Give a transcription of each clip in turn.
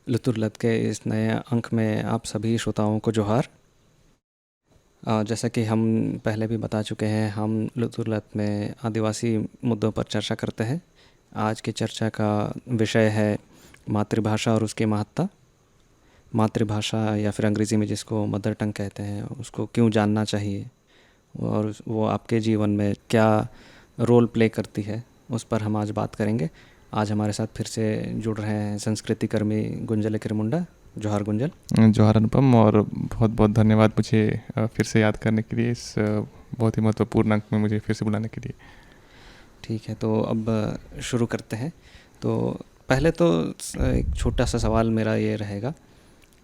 लुतुरलत के इस नए अंक में आप सभी श्रोताओं को जोहार। जैसा कि हम पहले भी बता चुके हैं, हम लुतुरलत में आदिवासी मुद्दों पर चर्चा करते हैं। आज की चर्चा का विषय है मातृभाषा और उसकी महत्ता। मातृभाषा या फिर अंग्रेज़ी में जिसको मदर टंग कहते हैं, उसको क्यों जानना चाहिए और वो आपके जीवन में क्या रोल प्ले करती है, उस पर हम आज बात करेंगे। आज हमारे साथ फिर से जुड़ रहे हैं संस्कृति कर्मी गुंजल किरमुंडा। जोहार गुंजल। जौहर अनुपम, और बहुत बहुत धन्यवाद मुझे फिर से याद करने के लिए, इस बहुत ही महत्वपूर्ण अंक में मुझे फिर से बुलाने के लिए। ठीक है, तो अब शुरू करते हैं। तो पहले तो एक छोटा सा सवाल मेरा ये रहेगा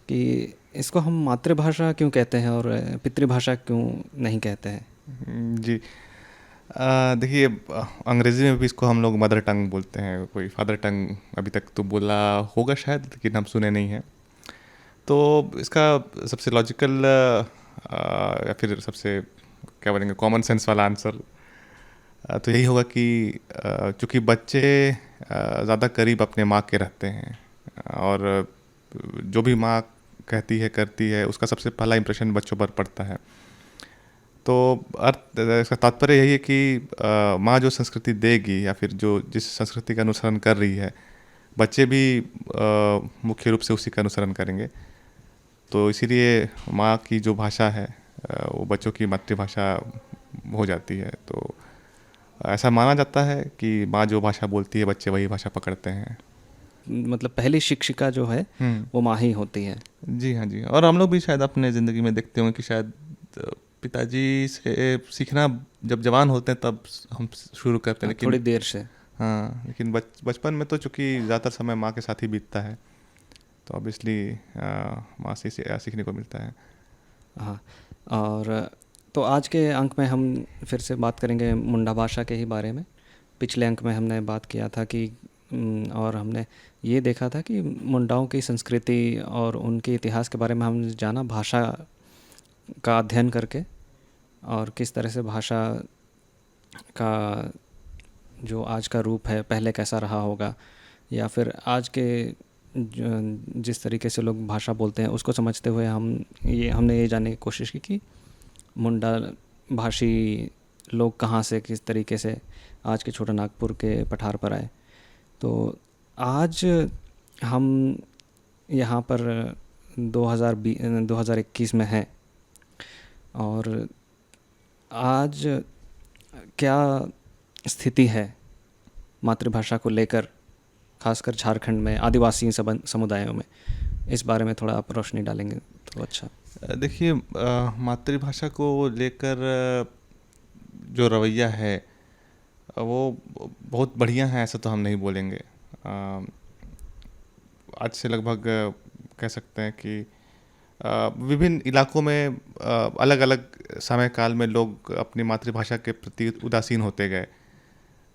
कि इसको हम मातृभाषा क्यों कहते हैं और पितृभाषा क्यों नहीं कहते हैं? जी, देखिए, अंग्रेज़ी में भी इसको हम लोग मदर टंग बोलते हैं। कोई फादर टंग अभी तक तो बोला होगा शायद, लेकिन हम सुने नहीं हैं। तो इसका सबसे लॉजिकल या फिर सबसे क्या बोलेंगे, कॉमन सेंस वाला आंसर तो यही होगा कि चूँकि बच्चे ज़्यादा करीब अपने माँ के रहते हैं, और जो भी माँ कहती है करती है, उसका सबसे पहला इंप्रेशन बच्चों पर पड़ता है। तो अर्थ, इसका तात्पर्य यही है कि माँ जो संस्कृति देगी या फिर जो जिस संस्कृति का अनुसरण कर रही है, बच्चे भी मुख्य रूप से उसी का अनुसरण करेंगे। तो इसीलिए माँ की जो भाषा है वो बच्चों की मातृभाषा हो जाती है। तो ऐसा माना जाता है कि माँ जो भाषा बोलती है, बच्चे वही भाषा पकड़ते हैं। मतलब पहली शिक्षिका जो है हम्म। वो माँ ही होती है। जी हाँ, जी। और हम लोग भी शायद अपने ज़िंदगी में देखते होंगे कि शायद पिताजी से सीखना जब जवान होते हैं तब हम शुरू करते हैं, लेकिन थोड़ी देर से। हाँ, लेकिन बचपन में तो चूँकि ज़्यादातर समय माँ के साथ ही बीतता है, तो ऑब्वियसली माँ से सीखने को मिलता है। हाँ। और तो आज के अंक में हम फिर से बात करेंगे मुंडा भाषा के ही बारे में। पिछले अंक में हमने बात किया था कि और हमने ये देखा था कि मुंडाओं की संस्कृति और उनके इतिहास के बारे में हमने जाना भाषा का अध्ययन करके, और किस तरह से भाषा का जो आज का रूप है पहले कैसा रहा होगा, या फिर आज के जिस तरीके से लोग भाषा बोलते हैं उसको समझते हुए हमने ये जानने की कोशिश की कि मुंडा भाषी लोग कहाँ से किस तरीके से आज के छोटा नागपुर के पठार पर आए। तो आज हम यहाँ पर 2021 में हैं, और आज क्या स्थिति है मातृभाषा को लेकर, खासकर झारखंड में आदिवासी समुदायों में? इस बारे में थोड़ा आप रोशनी डालेंगे तो अच्छा। देखिए, मातृभाषा को लेकर जो रवैया है वो बहुत बढ़िया है, ऐसा तो हम नहीं बोलेंगे। आज से लगभग कह सकते हैं कि विभिन्न इलाकों में अलग अलग समय काल में लोग अपनी मातृभाषा के प्रति उदासीन होते गए।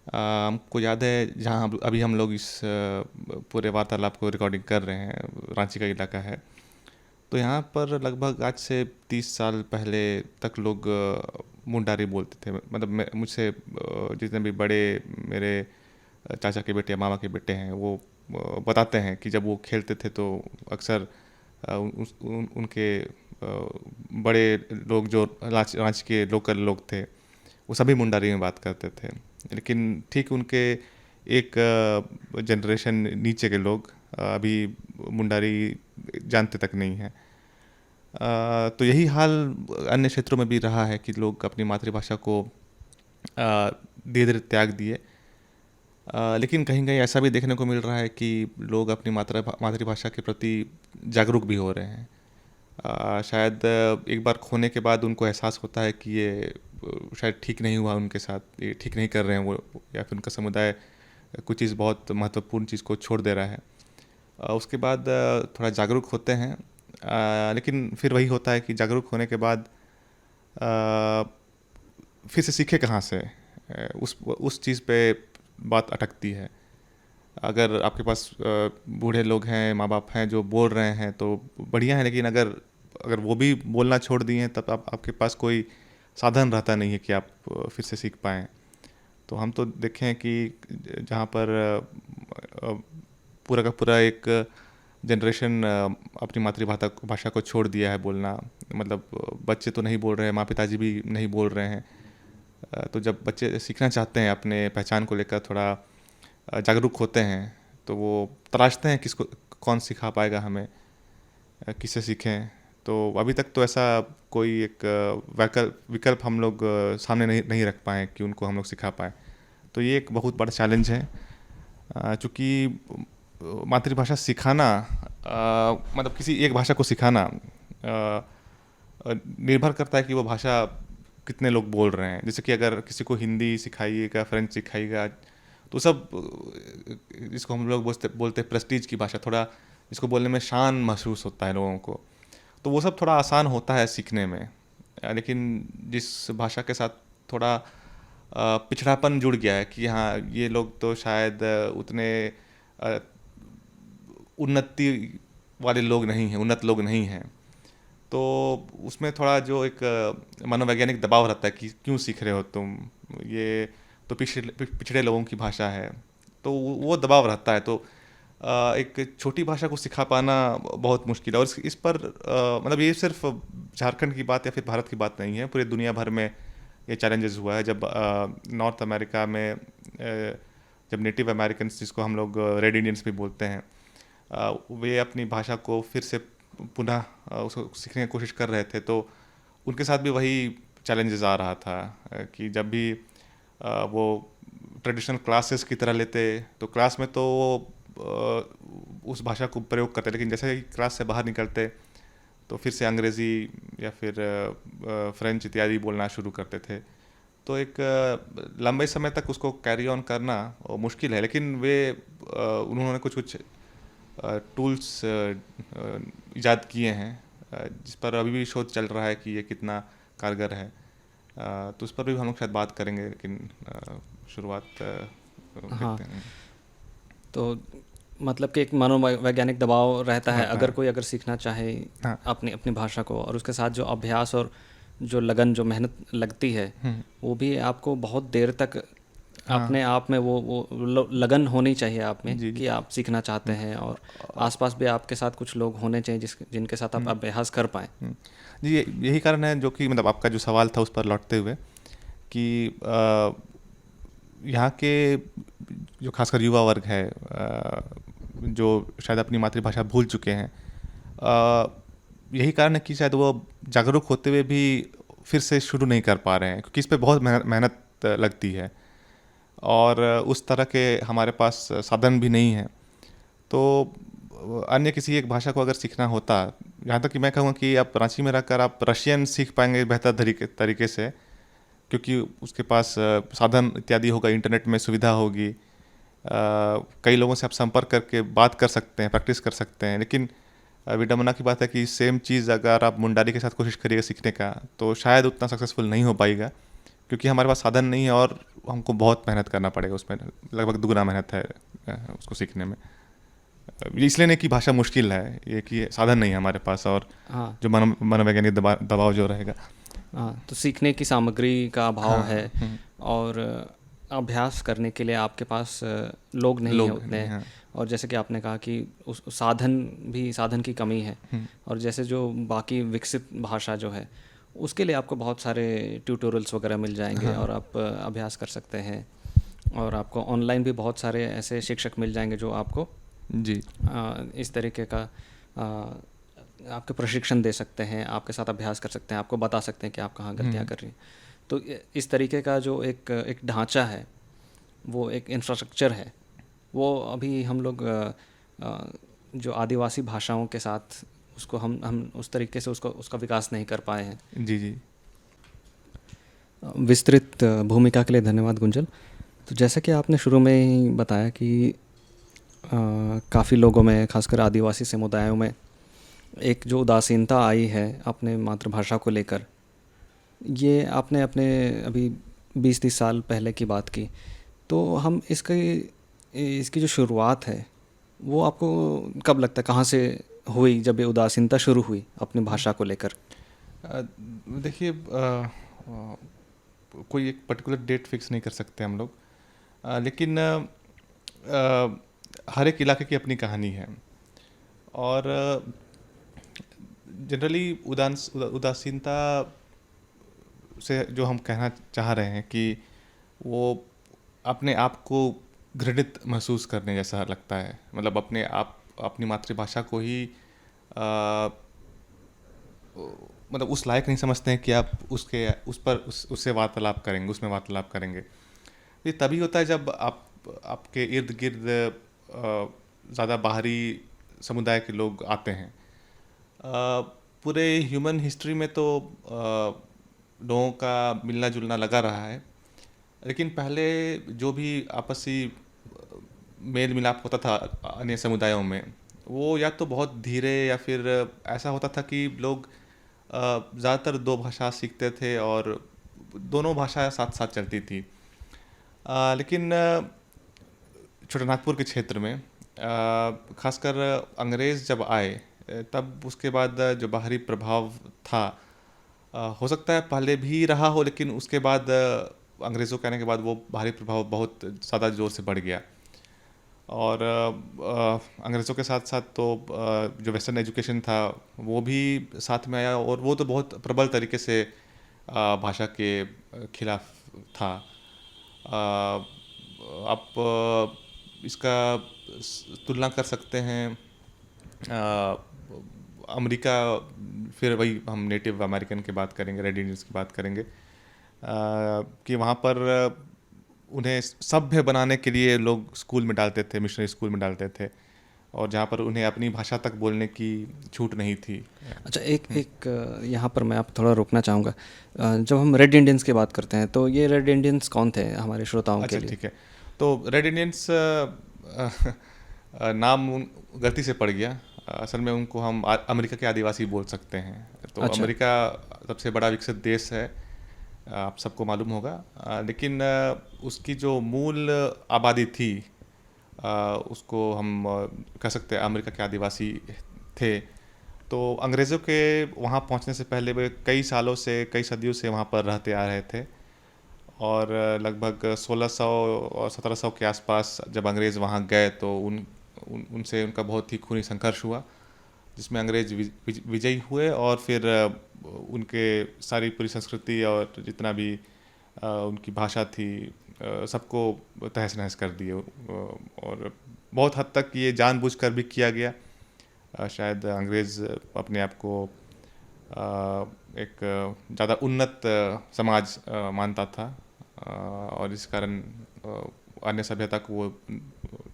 हमको याद है, जहाँ अभी हम लोग इस पूरे वार्तालाप को रिकॉर्डिंग कर रहे हैं, रांची का इलाका है। तो यहाँ पर लगभग आज से 30 साल पहले तक लोग मुंडारी बोलते थे। मतलब मुझसे जितने भी बड़े मेरे चाचा के बेटे या मामा के बेटे हैं, वो बताते हैं कि जब वो खेलते थे तो अक्सर उनके बड़े लोग जो रांची के लोकल लोग थे, वो सभी मुंडारी में बात करते थे। लेकिन ठीक उनके एक जनरेशन नीचे के लोग अभी मुंडारी जानते तक नहीं हैं। तो यही हाल अन्य क्षेत्रों में भी रहा है कि लोग अपनी मातृभाषा को धीरे धीरे त्याग दिए। लेकिन कहीं कहीं ऐसा भी देखने को मिल रहा है कि लोग अपनी मातृभाषा के प्रति जागरूक भी हो रहे हैं। शायद एक बार खोने के बाद उनको एहसास होता है कि ये शायद ठीक नहीं हुआ उनके साथ, ये ठीक नहीं कर रहे हैं वो, या फिर उनका समुदाय कुछ चीज़, बहुत महत्वपूर्ण चीज़ को छोड़ दे रहा है। उसके बाद थोड़ा जागरूक होते हैं। लेकिन फिर वही होता है कि जागरूक होने के बाद फिर से सीखे कहाँ से, उस चीज़ पे बात अटकती है। अगर आपके पास बूढ़े लोग हैं, माँ बाप हैं जो बोल रहे हैं तो बढ़िया है, लेकिन अगर अगर वो भी बोलना छोड़ दिए हैं तब आपके पास कोई साधन रहता नहीं है कि आप फिर से सीख पाएँ। तो हम तो देखें कि जहाँ पर पूरा का पूरा एक जनरेशन अपनी मातृभाषा भाषा को छोड़ दिया है बोलना। मतलब बच्चे तो नहीं बोल रहे हैं, माँ पिताजी भी नहीं बोल रहे हैं। तो जब बच्चे सीखना चाहते हैं, अपने पहचान को लेकर थोड़ा जागरूक होते हैं, तो वो तलाशते हैं किसको, कौन सिखा पाएगा हमें, किससे सीखें। तो अभी तक तो ऐसा कोई एक विकल्प हम लोग सामने नहीं रख पाए कि उनको हम लोग सिखा पाएँ। तो ये एक बहुत बड़ा चैलेंज है। चूँकि मातृभाषा सिखाना मतलब किसी एक भाषा को सिखाना निर्भर करता है कि वो भाषा कितने लोग बोल रहे हैं। जैसे कि अगर किसी को हिंदी सिखाइएगा, फ्रेंच सिखाइएगा, तो सब जिसको हम लोग बोलते हैं प्रेस्टीज की भाषा, थोड़ा इसको बोलने में शान महसूस होता है लोगों को, तो वो सब थोड़ा आसान होता है सीखने में। लेकिन जिस भाषा के साथ थोड़ा पिछड़ापन जुड़ गया है कि हाँ ये लोग तो शायद उतने उन्नति वाले लोग नहीं हैं, उन्नत लोग नहीं हैं, तो उसमें थोड़ा जो एक मनोवैज्ञानिक दबाव रहता है कि क्यों सीख रहे हो तुम, ये तो पिछड़े लोगों की भाषा है, तो वो दबाव रहता है। तो एक छोटी भाषा को सिखा पाना बहुत मुश्किल है। और इस पर मतलब ये सिर्फ झारखंड की बात या फिर भारत की बात नहीं है, पूरे दुनिया भर में ये चैलेंजेस हुआ है। जब नॉर्थ अमेरिका में जब नेटिव अमेरिकन्स, जिसको हम लोग रेड इंडियंस भी बोलते हैं, वे अपनी भाषा को फिर से पुनः उसको सीखने की कोशिश कर रहे थे, तो उनके साथ भी वही चैलेंजेस आ रहा था कि जब भी वो ट्रेडिशनल क्लासेस की तरह लेते, तो क्लास में तो वो उस भाषा को प्रयोग करते, लेकिन जैसे ही क्लास से बाहर निकलते तो फिर से अंग्रेज़ी या फिर फ्रेंच इत्यादि बोलना शुरू करते थे। तो एक लंबे समय तक उसको कैरी ऑन करना मुश्किल है। लेकिन वे उन्होंने कुछ टूल्स इजाद किए हैं, जिस पर अभी भी शोध चल रहा है कि ये कितना कारगर है। तो उस पर भी हम लोग शायद बात करेंगे, लेकिन शुरुआत हाँ, करते हैं। तो मतलब कि एक मनोवैज्ञानिक दबाव रहता है रहता अगर है। कोई अगर सीखना चाहे हाँ। अपनी अपनी भाषा को, और उसके साथ जो अभ्यास और जो लगन, जो मेहनत लगती है, वो भी आपको बहुत देर तक अपने हाँ। आप में लगन होनी चाहिए आप में जी, जी। कि आप सीखना चाहते हैं, और आसपास भी आपके साथ कुछ लोग होने चाहिए जिनके साथ आप अभ्यास कर पाएँ। जी, यही कारण है जो कि मतलब आपका जो सवाल था उस पर लौटते हुए कि यहाँ के जो खासकर युवा वर्ग है, जो शायद अपनी मातृभाषा भूल चुके हैं, यही कारण है कि शायद वो जागरूक होते हुए भी फिर से शुरू नहीं कर पा रहे हैं, क्योंकि इस पे बहुत मेहनत लगती है और उस तरह के हमारे पास साधन भी नहीं है। तो अन्य किसी एक भाषा को अगर सीखना होता, यहाँ तक कि मैं कहूँगा कि आप रांची में रहकर आप रशियन सीख पाएंगे बेहतर तरीके से, क्योंकि उसके पास साधन इत्यादि होगा, इंटरनेट में सुविधा होगी, कई लोगों से आप संपर्क करके बात कर सकते हैं, प्रैक्टिस कर सकते हैं। लेकिन विडम्बना की बात है कि सेम चीज़ अगर आप मुंडारी के साथ कोशिश करिएगा सीखने का, तो शायद उतना सक्सेसफुल नहीं हो पाएगा, क्योंकि हमारे पास साधन नहीं है और हमको बहुत मेहनत करना पड़ेगा उसमें, लगभग दुगना मेहनत है उसको सीखने में। इसलिए नहीं कि भाषा मुश्किल है, ये कि साधन नहीं है हमारे पास, और हाँ, जो मनोवैज्ञानिक दबाव जो रहेगा। हाँ, तो सीखने की सामग्री का अभाव हाँ। है, और अभ्यास करने के लिए आपके पास लोग नहीं है लोग उतने, नहीं, हाँ। और जैसे कि आपने कहा कि उस साधन की कमी है। और जैसे जो बाकी विकसित भाषा जो है, उसके लिए आपको बहुत सारे ट्यूटोरियल्स वगैरह मिल जाएंगे, हाँ। और आप अभ्यास कर सकते हैं, और आपको ऑनलाइन भी बहुत सारे ऐसे शिक्षक मिल जाएंगे जो आपको जी। इस तरीके का आपके प्रशिक्षण दे सकते हैं, आपके साथ अभ्यास कर सकते हैं, आपको बता सकते हैं कि आप कहाँ गलतियाँ कर रही हैं। तो इस तरीके का जो एक ढांचा है, वो एक इंफ्रास्ट्रक्चर है, वो अभी हम लोग जो आदिवासी भाषाओं के साथ उसको हम उस तरीके से उसका विकास नहीं कर पाए हैं। जी, जी। विस्तृत भूमिका के लिए धन्यवाद गुंजल। तो जैसा कि आपने शुरू में ही बताया कि काफ़ी लोगों में, खासकर आदिवासी समुदायों में, एक जो उदासीनता आई है अपने मातृभाषा को लेकर, ये आपने अपने अभी 20-30 साल पहले की बात की, तो हम इसकी जो शुरुआत है वो आपको कब लगता है, कहाँ से हुई, जब ये उदासीनता शुरू हुई अपनी भाषा को लेकर? देखिए, कोई एक पर्टिकुलर डेट फिक्स नहीं कर सकते हम लोग, लेकिन हर एक इलाके की अपनी कहानी है, और जनरली उदासीनता से जो हम कहना चाह रहे हैं कि वो अपने आप को घृणित महसूस करने जैसा लगता है। मतलब अपने आप अपनी मातृभाषा को ही अ, मतलब उस लायक नहीं समझते हैं कि आप उससे वार्तालाप करेंगे, उसमें वार्तालाप करेंगे। ये तभी होता है जब आपके इर्द गिर्द ज़्यादा बाहरी समुदाय के लोग आते हैं। पूरे ह्यूमन हिस्ट्री में तो लोगों का मिलना जुलना लगा रहा है, लेकिन पहले जो भी आपसी मेल मिलाप होता था अन्य समुदायों में, वो या तो बहुत धीरे या फिर ऐसा होता था कि लोग ज़्यादातर दो भाषा सीखते थे और दोनों भाषा साथ साथ चलती थी। लेकिन छोटानागपुर के क्षेत्र में खासकर अंग्रेज़ जब आए तब उसके बाद जो बाहरी प्रभाव था, हो सकता है पहले भी रहा हो, लेकिन उसके बाद अंग्रेज़ों के आने के बाद वो बाहरी प्रभाव बहुत ज़्यादा ज़ोर से बढ़ गया। और अंग्रेज़ों के साथ साथ तो जो वेस्टर्न एजुकेशन था वो भी साथ में आया, और वो तो बहुत प्रबल तरीके से भाषा के खिलाफ था। आप इसका तुलना कर सकते हैं अमेरिका, फिर वही हम नेटिव अमेरिकन की बात करेंगे, रेड इंडियंस की बात करेंगे, कि वहाँ पर उन्हें सभ्य बनाने के लिए लोग स्कूल में डालते थे, मिशनरी स्कूल में डालते थे, और जहाँ पर उन्हें अपनी भाषा तक बोलने की छूट नहीं थी। अच्छा, एक एक यहाँ पर मैं आप थोड़ा रोकना चाहूँगा। जब हम रेड इंडियंस की बात करते हैं तो ये रेड इंडियंस कौन थे हमारे श्रोताओं के अच्छा, लिए? ठीक है। तो रेड इंडियंस नाम गलती से पड़ गया। असल में उनको हम अमेरिका के आदिवासी बोल सकते हैं। तो अच्छा। अमेरिका सबसे बड़ा विकसित देश है, आप सबको मालूम होगा। लेकिन उसकी जो मूल आबादी थी, उसको हम कह सकते हैं अमेरिका के आदिवासी थे। तो अंग्रेज़ों के वहाँ पहुँचने से पहले वे कई सालों से, कई सदियों से वहाँ पर रहते आ रहे थे। और लगभग 1600 और 1700 के आसपास जब अंग्रेज़ वहाँ गए तो उनसे उनका बहुत ही खूनी संघर्ष हुआ, जिसमें अंग्रेज़ विजयी हुए, और फिर उनके सारी पूरी संस्कृति और जितना भी उनकी भाषा थी, सबको तहस नहस कर दिए। और बहुत हद तक ये जानबूझकर भी किया गया। शायद अंग्रेज़ अपने आप को एक ज़्यादा उन्नत समाज मानता था, और इस कारण अन्य सभ्यता को वो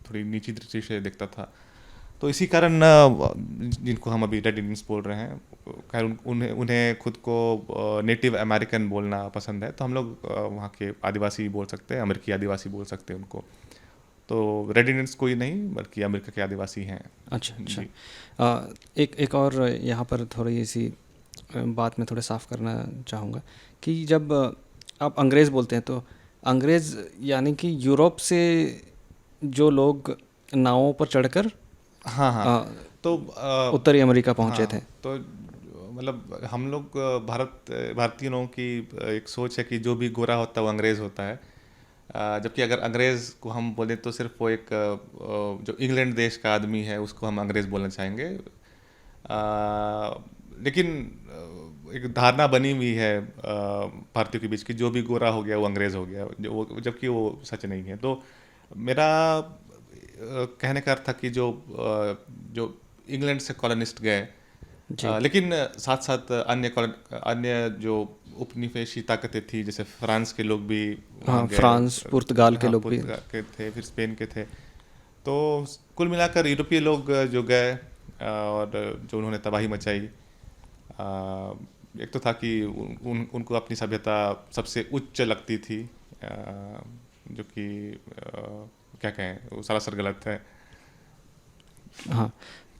थोड़ी नीची दृष्टि से देखता था। तो इसी कारण जिनको हम अभी रेड इंडियंस बोल रहे हैं, खैर उन्हें उन्हें खुद को नेटिव अमेरिकन बोलना पसंद है, तो हम लोग वहाँ के आदिवासी बोल सकते हैं, अमेरिकी आदिवासी बोल सकते हैं उनको। तो रेड इंडियंस कोई नहीं, बल्कि अमेरिका के आदिवासी हैं। अच्छा, अच्छा। जी। एक और यहाँ पर थोड़ी सी बात मैं थोड़े साफ करना चाहूँगा कि जब आप अंग्रेज़ बोलते हैं तो अंग्रेज़ यानी कि यूरोप से जो लोग नावों पर चढ़कर हाँ, हाँ। अ, तो उत्तरी अमेरिका पहुँचे थे। हाँ, तो मतलब हम लोग भारतीय लोगों की एक सोच है कि जो भी गोरा होता है वो अंग्रेज़ होता है। जबकि अगर अंग्रेज़ को हम बोलें तो सिर्फ वो एक जो इंग्लैंड देश का आदमी है उसको हम अंग्रेज़ बोलना चाहेंगे। लेकिन एक धारणा बनी हुई है भारतीयों के बीच की, जो भी गोरा हो गया वो अंग्रेज़ हो गया, जबकि वो सच नहीं है। तो मेरा कहने का अर्थ था कि जो इंग्लैंड से कॉलोनिस्ट गए, जी। लेकिन साथ साथ अन्य जो उपनिवेशी ताकतें थी, जैसे फ्रांस के लोग भी हाँ, वहाँ गए। फ्रांस, पुर्तगाल के हाँ, लोग भी। पुर्तगाल के थे, फिर स्पेन के थे। तो कुल मिलाकर यूरोपीय लोग जो गए और जो उन्होंने तबाही मचाई, एक तो था कि उनको अपनी सभ्यता सबसे उच्च लगती थी, जो कि क्या कहें, वो सरासर गलत है। हाँ,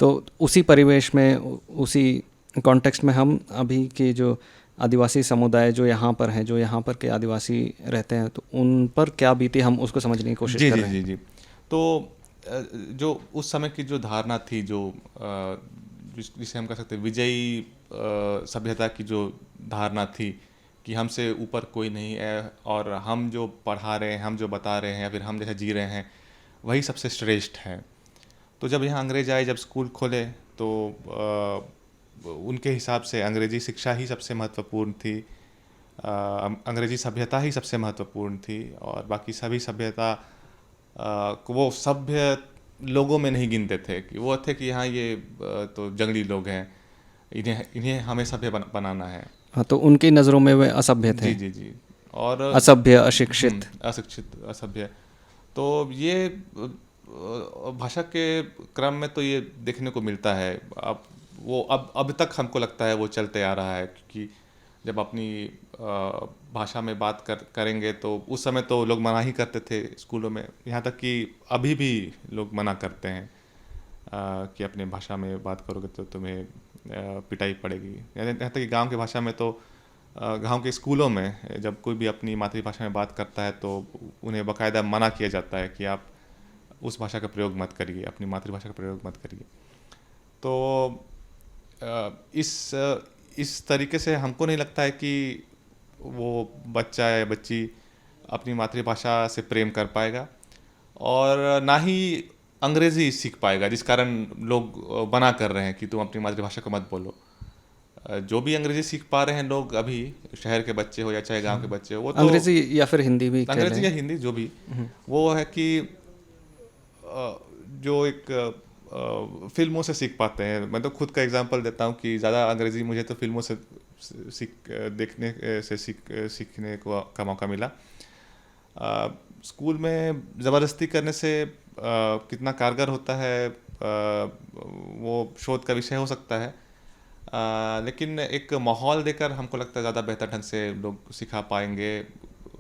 तो उसी परिवेश में उसी कॉन्टेक्स्ट में हम अभी के जो आदिवासी समुदाय जो यहाँ पर हैं, जो यहाँ पर के आदिवासी रहते हैं, तो उन पर क्या बीती हम उसको समझने की कोशिश जी, कर जी, रहे हैं। जी, जी। तो जो उस समय की जो धारणा थी, जिसे हम कह सकते हैं विजयी सभ्यता की जो धारणा थी कि हमसे ऊपर कोई नहीं है, और हम जो पढ़ा रहे हैं, हम जो बता रहे हैं, या फिर हम जैसे जी रहे हैं, वही सबसे श्रेष्ठ है। तो जब यहाँ अंग्रेज आए, जब स्कूल खोले, तो उनके हिसाब से अंग्रेजी शिक्षा ही सबसे महत्वपूर्ण थी, अंग्रेजी सभ्यता ही सबसे महत्वपूर्ण थी, और बाकी सभी सभ्यता को वो सभ्य लोगों में नहीं गिनते थे, कि वो थे कि हाँ ये तो जंगली लोग हैं, इन्हें इन्हें हमें सभ्य बनाना है। हाँ, तो उनकी नज़रों में वे असभ्य थे, जी जी जी। और असभ्य, अशिक्षित। अशिक्षित, असभ्य। तो ये भाषा के क्रम में तो ये देखने को मिलता है। अब वो अब तक हमको लगता है वो चलते आ रहा है, क्योंकि जब अपनी भाषा में बात करेंगे तो उस समय तो लोग मना ही करते थे स्कूलों में, यहाँ तक कि अभी भी लोग मना करते हैं कि अपने भाषा में बात करोगे तो तुम्हें पिटाई पड़ेगी। यहाँ तक कि गांव की भाषा में तो गांव के स्कूलों में जब कोई भी अपनी मातृभाषा में बात करता है तो उन्हें बाकायदा मना किया जाता है कि आप उस भाषा का प्रयोग मत करिए, अपनी मातृभाषा का प्रयोग मत करिए। तो इस तरीके से हमको नहीं लगता है कि वो बच्चा या बच्ची अपनी मातृभाषा से प्रेम कर पाएगा, और ना ही अंग्रेज़ी सीख पाएगा, जिस कारण लोग मना कर रहे हैं कि तुम अपनी मातृभाषा को मत बोलो। जो भी अंग्रेजी सीख पा रहे हैं लोग अभी, शहर के बच्चे हो या चाहे गांव के बच्चे हो, वो तो अंग्रेजी या फिर हिंदी भी कह अंग्रेजी लें। या हिंदी जो भी, वो है कि जो एक फिल्मों से सीख पाते हैं। मैं तो खुद का एग्जांपल देता हूँ कि ज़्यादा अंग्रेजी मुझे तो फिल्मों से सीखने का मौका मिला। स्कूल में ज़बरदस्ती करने से कितना कारगर होता है वो शोध का विषय हो सकता है, लेकिन एक माहौल देकर हमको लगता है ज़्यादा बेहतर ढंग से लोग सिखा पाएंगे।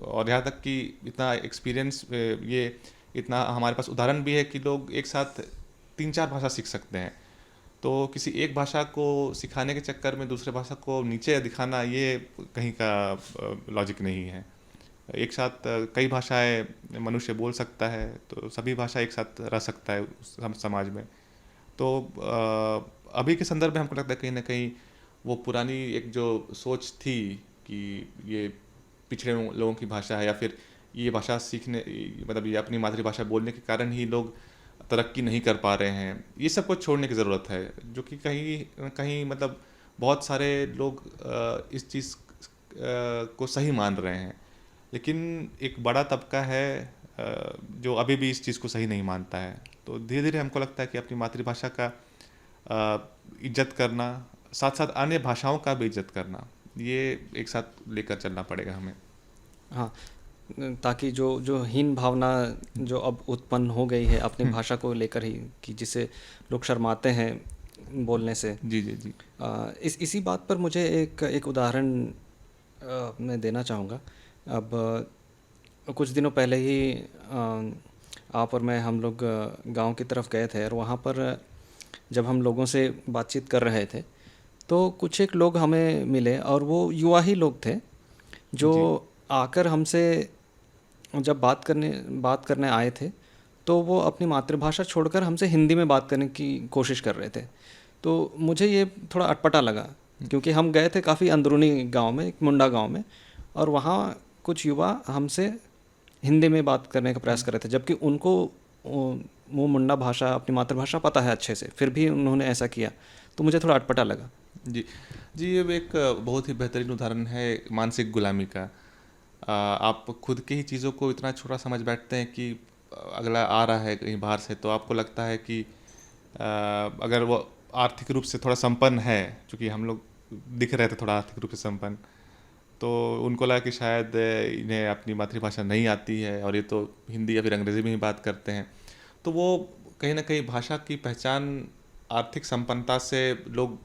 और यहाँ तक कि इतना एक्सपीरियंस, ये इतना हमारे पास उदाहरण भी है कि लोग एक साथ 3-4 भाषा सीख सकते हैं। तो किसी एक भाषा को सिखाने के चक्कर में दूसरे भाषा को नीचे दिखाना, ये कहीं का लॉजिक नहीं है। एक साथ कई भाषाएं मनुष्य बोल सकता है, तो सभी भाषा एक साथ रह सकता है उस समाज में। तो अभी के संदर्भ में हमको लगता है कहीं ना कहीं वो पुरानी एक जो सोच थी कि ये पिछड़े लोगों की भाषा है, या फिर ये भाषा सीखने, मतलब ये अपनी मातृभाषा बोलने के कारण ही लोग तरक्की नहीं कर पा रहे हैं, ये सब कुछ छोड़ने की ज़रूरत है। जो कि कहीं कहीं मतलब बहुत सारे लोग इस चीज़ को सही मान रहे हैं, लेकिन एक बड़ा तबका है जो अभी भी इस चीज़ को सही नहीं मानता है। तो धीरे धीरे हमको लगता है कि अपनी मातृभाषा का इज्जत करना, साथ साथ अन्य भाषाओं का भी इज्जत करना, ये एक साथ लेकर चलना पड़ेगा हमें। हाँ, ताकि जो जो हीन भावना जो अब उत्पन्न हो गई है अपनी भाषा को लेकर ही, कि जिसे लोग शर्माते हैं बोलने से। जी जी जी। इसी बात पर मुझे एक उदाहरण मैं देना चाहूँगा। अब कुछ दिनों पहले ही आप और मैं, हम लोग गांव की तरफ गए थे, और वहाँ पर जब हम लोगों से बातचीत कर रहे थे तो कुछ एक लोग हमें मिले, और वो युवा ही लोग थे जो आकर हमसे जब बात करने आए थे, तो वो अपनी मातृभाषा छोड़कर हमसे हिंदी में बात करने की कोशिश कर रहे थे। तो मुझे ये थोड़ा अटपटा लगा, क्योंकि हम गए थे काफ़ी अंदरूनी गांव में, एक मुंडा गांव में, और वहाँ कुछ युवा हमसे हिंदी में बात करने का प्रयास कर रहे थे, जबकि उनको वो मुंडा भाषा, अपनी मातृभाषा पता है अच्छे से, फिर भी उन्होंने ऐसा किया। तो मुझे थोड़ा अटपटा लगा। जी जी, ये एक बहुत ही बेहतरीन उदाहरण है मानसिक गुलामी का। आप खुद की ही चीज़ों को इतना छोटा समझ बैठते हैं कि अगला आ रहा है कहीं बाहर से, तो आपको लगता है कि अगर वो आर्थिक रूप से थोड़ा संपन्न है, क्योंकि हम लोग दिख रहे थे थोड़ा आर्थिक रूप से संपन्न, तो उनको लगा कि शायद इन्हें अपनी मातृभाषा नहीं आती है और ये तो हिंदी या फिर अंग्रेज़ी में ही बात करते हैं। तो वो कहीं ना कहीं भाषा की पहचान आर्थिक संपन्नता से लोग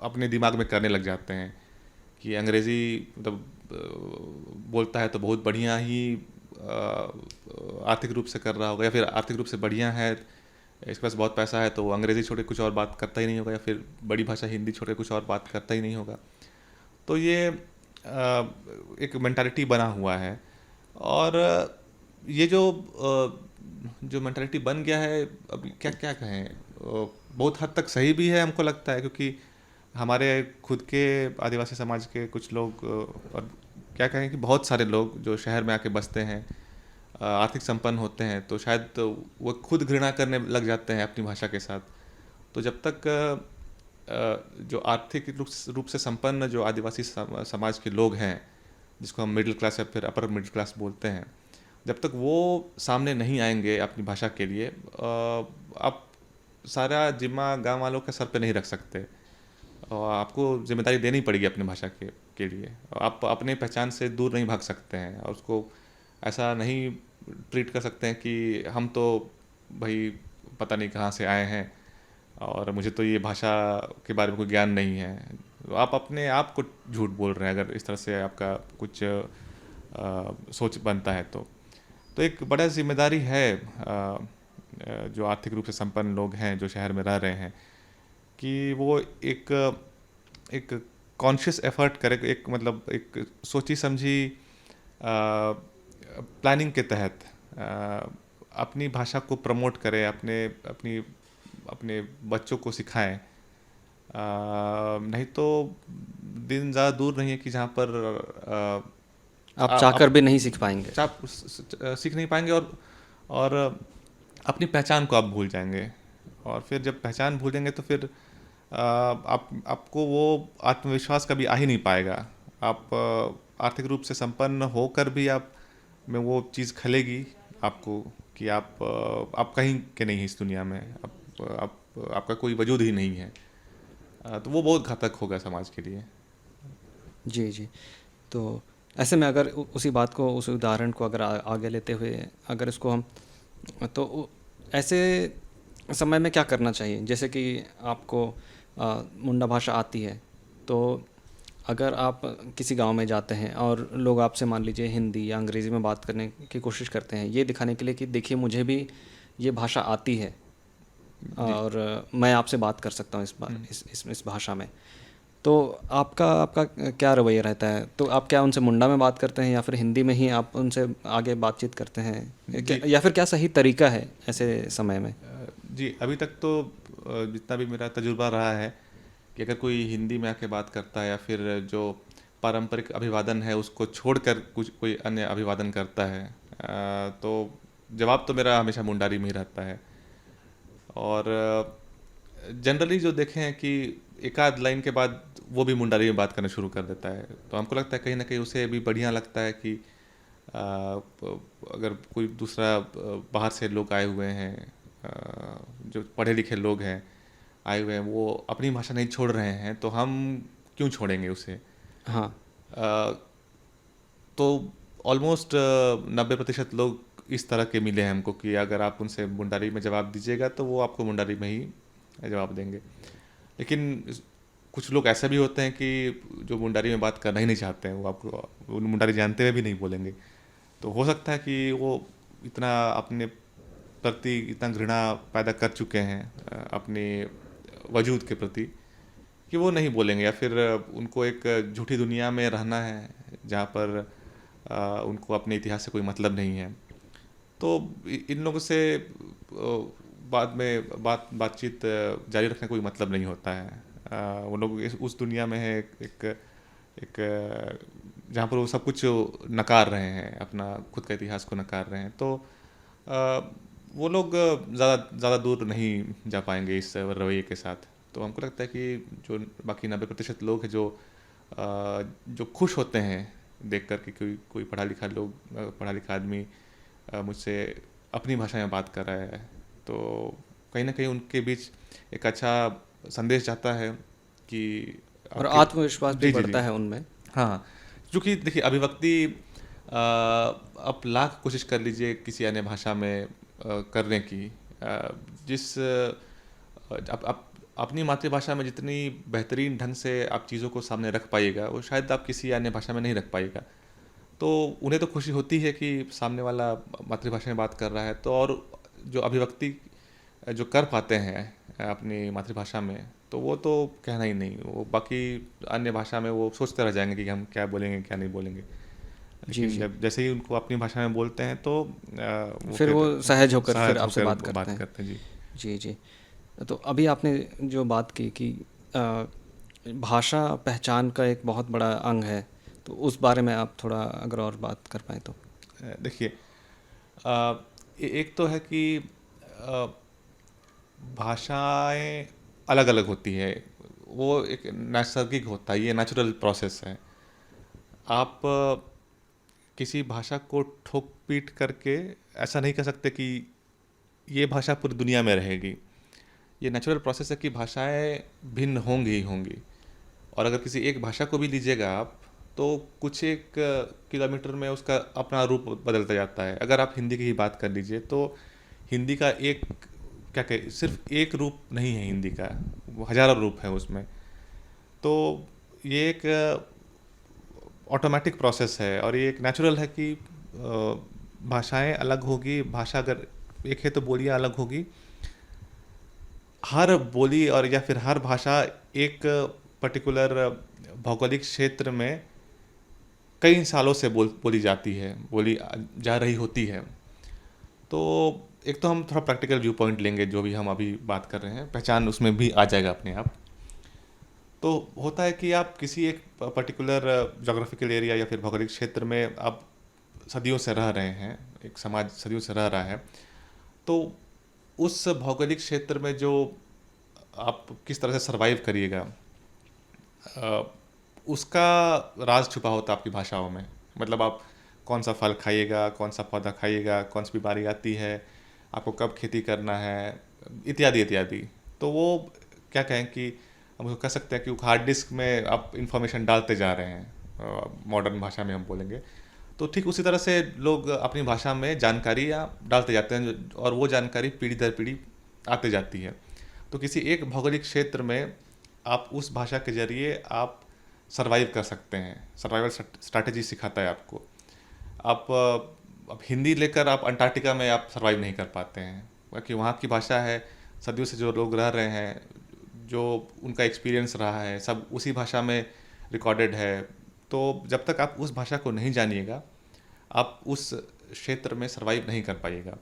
अपने दिमाग में करने लग जाते हैं कि अंग्रेज़ी मतलब बोलता है तो बहुत बढ़िया ही आर्थिक रूप से कर रहा होगा, या फिर आर्थिक रूप से बढ़िया है, इसके पास बहुत पैसा है, तो वो अंग्रेज़ी छोड़ के कुछ और बात करता ही नहीं होगा, या फिर बड़ी भाषा हिंदी छोड़ के कुछ और बात करता ही नहीं होगा। तो ये एक मेंटालिटी बना हुआ है, और ये जो मेंटालिटी बन गया है, अब क्या क्या कहें, बहुत हद तक सही भी है हमको लगता है, क्योंकि हमारे खुद के आदिवासी समाज के कुछ लोग, और क्या कहें कि बहुत सारे लोग जो शहर में आके बसते हैं, आर्थिक संपन्न होते हैं, तो शायद वो खुद घृणा करने लग जाते हैं अपनी भाषा के साथ। तो जब तक जो आर्थिक रूप से संपन्न जो आदिवासी समाज के लोग हैं, जिसको हम मिडिल क्लास या फिर अपर मिडिल क्लास बोलते हैं, जब तक वो सामने नहीं आएंगे अपनी भाषा के लिए, आप सारा जिम्मा गांव वालों के सर पे नहीं रख सकते, और आपको जिम्मेदारी देनी पड़ेगी अपनी भाषा के लिए। आप अपने पहचान से दूर नहीं भाग सकते हैं, और उसको ऐसा नहीं ट्रीट कर सकते हैं कि हम तो भाई पता नहीं कहाँ से आए हैं और मुझे तो ये भाषा के बारे में कोई ज्ञान नहीं है। तो आप अपने आप को झूठ बोल रहे हैं अगर इस तरह से आपका कुछ सोच बनता है तो एक बड़ा जिम्मेदारी है जो आर्थिक रूप से संपन्न लोग हैं जो शहर में रह रहे हैं, कि वो एक एक कॉन्शियस एफर्ट करे, एक मतलब एक सोची समझी प्लानिंग के तहत अपनी भाषा को प्रमोट करें, अपनी अपने बच्चों को सिखाएं। नहीं तो दिन ज़्यादा दूर नहीं है कि जहाँ पर आप चाहकर भी नहीं सीख पाएंगे। आप सीख नहीं पाएंगे, और अपनी पहचान को आप भूल जाएंगे। और फिर जब पहचान भूल जाएंगे तो फिर आपको वो आत्मविश्वास कभी आ ही नहीं पाएगा। आप आर्थिक रूप से संपन्न होकर भी आप में वो चीज़ खलेगी आपको कि आप कहीं के नहीं हैं इस दुनिया में, आपका कोई वजूद ही नहीं है। तो वो बहुत घातक होगा समाज के लिए। जी जी। तो ऐसे में अगर उसी बात को, उस उदाहरण को अगर आगे लेते हुए अगर इसको हम, तो ऐसे समय में क्या करना चाहिए? जैसे कि आपको मुंडा भाषा आती है, तो अगर आप किसी गांव में जाते हैं और लोग आपसे मान लीजिए हिंदी या अंग्रेज़ी में बात करने की कोशिश करते हैं, ये दिखाने के लिए कि देखिए मुझे भी ये भाषा आती है और मैं आपसे बात कर सकता हूँ इस भाषा में, तो आपका आपका क्या रवैया रहता है? तो आप क्या उनसे मुंडा में बात करते हैं या फिर हिंदी में ही आप उनसे आगे बातचीत करते हैं, या फिर क्या सही तरीका है ऐसे समय में? जी, अभी तक तो जितना भी मेरा तजुर्बा रहा है कि अगर कोई हिंदी में आके बात करता है या फिर जो पारंपरिक अभिवादन है उसको छोड़कर कुछ कोई अन्य अभिवादन करता है, तो जवाब तो मेरा हमेशा मुंडारी में ही रहता है। और जनरली जो देखें हैं कि एक आध लाइन के बाद वो भी मुंडारी में बात करना शुरू कर देता है, तो हमको लगता है कहीं ना कहीं उसे भी बढ़िया लगता है कि अगर कोई दूसरा बाहर से लोग आए हुए हैं, जो पढ़े लिखे लोग हैं आए हुए हैं, वो अपनी भाषा नहीं छोड़ रहे हैं, तो हम क्यों छोड़ेंगे उसे। हाँ। तो ऑलमोस्ट 90% लोग इस तरह के मिले हैं हमको कि अगर आप उनसे मुंडारी में जवाब दीजिएगा तो वो आपको मुंडारी में ही जवाब देंगे। लेकिन कुछ लोग ऐसे भी होते हैं कि जो मुंडारी में बात करना ही नहीं चाहते हैं, वो आपको मुंडारी जानते हुए भी नहीं बोलेंगे। तो हो सकता है कि वो इतना अपने प्रति इतना घृणा पैदा कर चुके हैं अपने वजूद के प्रति कि वो नहीं बोलेंगे, या फिर उनको एक झूठी दुनिया में रहना है जहाँ पर उनको अपने इतिहास से कोई मतलब नहीं है। तो इन लोगों से बाद में बातचीत जारी रखने का कोई मतलब नहीं होता है। वो लोग उस दुनिया में है एक एक जहाँ पर वो सब कुछ नकार रहे हैं, अपना खुद का इतिहास को नकार रहे हैं। तो वो लोग ज़्यादा दूर नहीं जा पाएंगे इस रवैये के साथ। तो हमको लगता है कि जो बाकी 90% लोग हैं जो खुश होते हैं देख कर कि कोई पढ़ा लिखा आदमी मुझसे अपनी भाषा में बात कर रहा है, तो कहीं ना कहीं उनके बीच एक अच्छा संदेश जाता है कि और आत्मविश्वास भी बढ़ता है उनमें। हाँ, क्योंकि देखिए अभिव्यक्ति आप लाख कोशिश कर लीजिए किसी अन्य भाषा में करने की, जिस आप अपनी मातृभाषा में जितनी बेहतरीन ढंग से आप चीज़ों को सामने रख पाइएगा वो शायद आप किसी अन्य भाषा में नहीं रख पाइएगा। तो उन्हें तो खुशी होती है कि सामने वाला मातृभाषा में बात कर रहा है, तो और जो अभिव्यक्ति जो कर पाते हैं अपनी मातृभाषा में, तो वो तो कहना ही नहीं, वो बाकी अन्य भाषा में वो सोचते रह जाएंगे कि हम क्या बोलेंगे क्या नहीं बोलेंगे। लेकिन जी। जब जैसे ही उनको अपनी भाषा में बोलते हैं तो फिर वो सहज होकर फिर आपसे बात करते हैं। जी जी जी। तो अभी आपने जो बात की कि भाषा पहचान का एक बहुत बड़ा अंग है, तो उस बारे में आप थोड़ा अगर और बात कर पाएँ तो। देखिए, एक तो है कि भाषाएं अलग अलग होती है, वो एक नैसर्गिक होता है, ये नेचुरल प्रोसेस है। आप किसी भाषा को ठोक पीट करके ऐसा नहीं कह सकते कि ये भाषा पूरी दुनिया में रहेगी। ये नेचुरल प्रोसेस है कि भाषाएं भिन्न होंगी ही होंगी। और अगर किसी एक भाषा को भी लीजिएगा आप, तो कुछ एक किलोमीटर में उसका अपना रूप बदलता जाता है। अगर आप हिंदी की ही बात कर लीजिए, तो हिंदी का एक, क्या कहे, सिर्फ एक रूप नहीं है हिंदी का, वो हजारों रूप है उसमें। तो ये एक ऑटोमेटिक प्रोसेस है और ये एक नेचुरल है कि भाषाएं अलग होगी। भाषा अगर एक है तो बोलियां अलग होगी। हर बोली और या फिर हर भाषा एक पर्टिकुलर भौगोलिक क्षेत्र में कई सालों से बोली जाती है, बोली जा रही होती है। तो एक तो हम थोड़ा प्रैक्टिकल व्यू पॉइंट लेंगे, जो भी हम अभी बात कर रहे हैं, पहचान उसमें भी आ जाएगा अपने आप। तो होता है कि आप किसी एक पर्टिकुलर जोग्राफिकल एरिया या फिर भौगोलिक क्षेत्र में आप सदियों से रह रहे हैं, एक समाज सदियों से रह रहा है। तो उस भौगोलिक क्षेत्र में जो आप किस तरह से सरवाइव करिएगा, उसका राज छुपा होता है आपकी भाषाओं में। मतलब आप कौन सा फल खाइएगा, कौन सा पौधा खाइएगा, कौन सी बीमारी आती है, आपको कब खेती करना है, इत्यादि इत्यादि। तो वो क्या कहें कि हम उसको कह सकते हैं कि हार्ड डिस्क में आप इंफॉर्मेशन डालते जा रहे हैं, मॉडर्न भाषा में हम बोलेंगे। तो ठीक उसी तरह से लोग अपनी भाषा में जानकारी या डालते जाते हैं, और वो जानकारी पीढ़ी दर पीढ़ी आते जाती है। तो किसी एक भौगोलिक क्षेत्र में आप उस भाषा के जरिए आप सरवाइव कर सकते हैं। सर्वाइवल स्ट्रैटेजी सिखाता है आपको। आप अब हिंदी लेकर आप अंटार्कटिका में आप सरवाइव नहीं कर पाते हैं, क्योंकि वहाँ की भाषा है। सदियों से जो लोग रह रहे हैं, जो उनका एक्सपीरियंस रहा है, सब उसी भाषा में रिकॉर्डेड है। तो जब तक आप उस भाषा को नहीं जानिएगा, आप उस क्षेत्र में सरवाइव नहीं कर पाइएगा।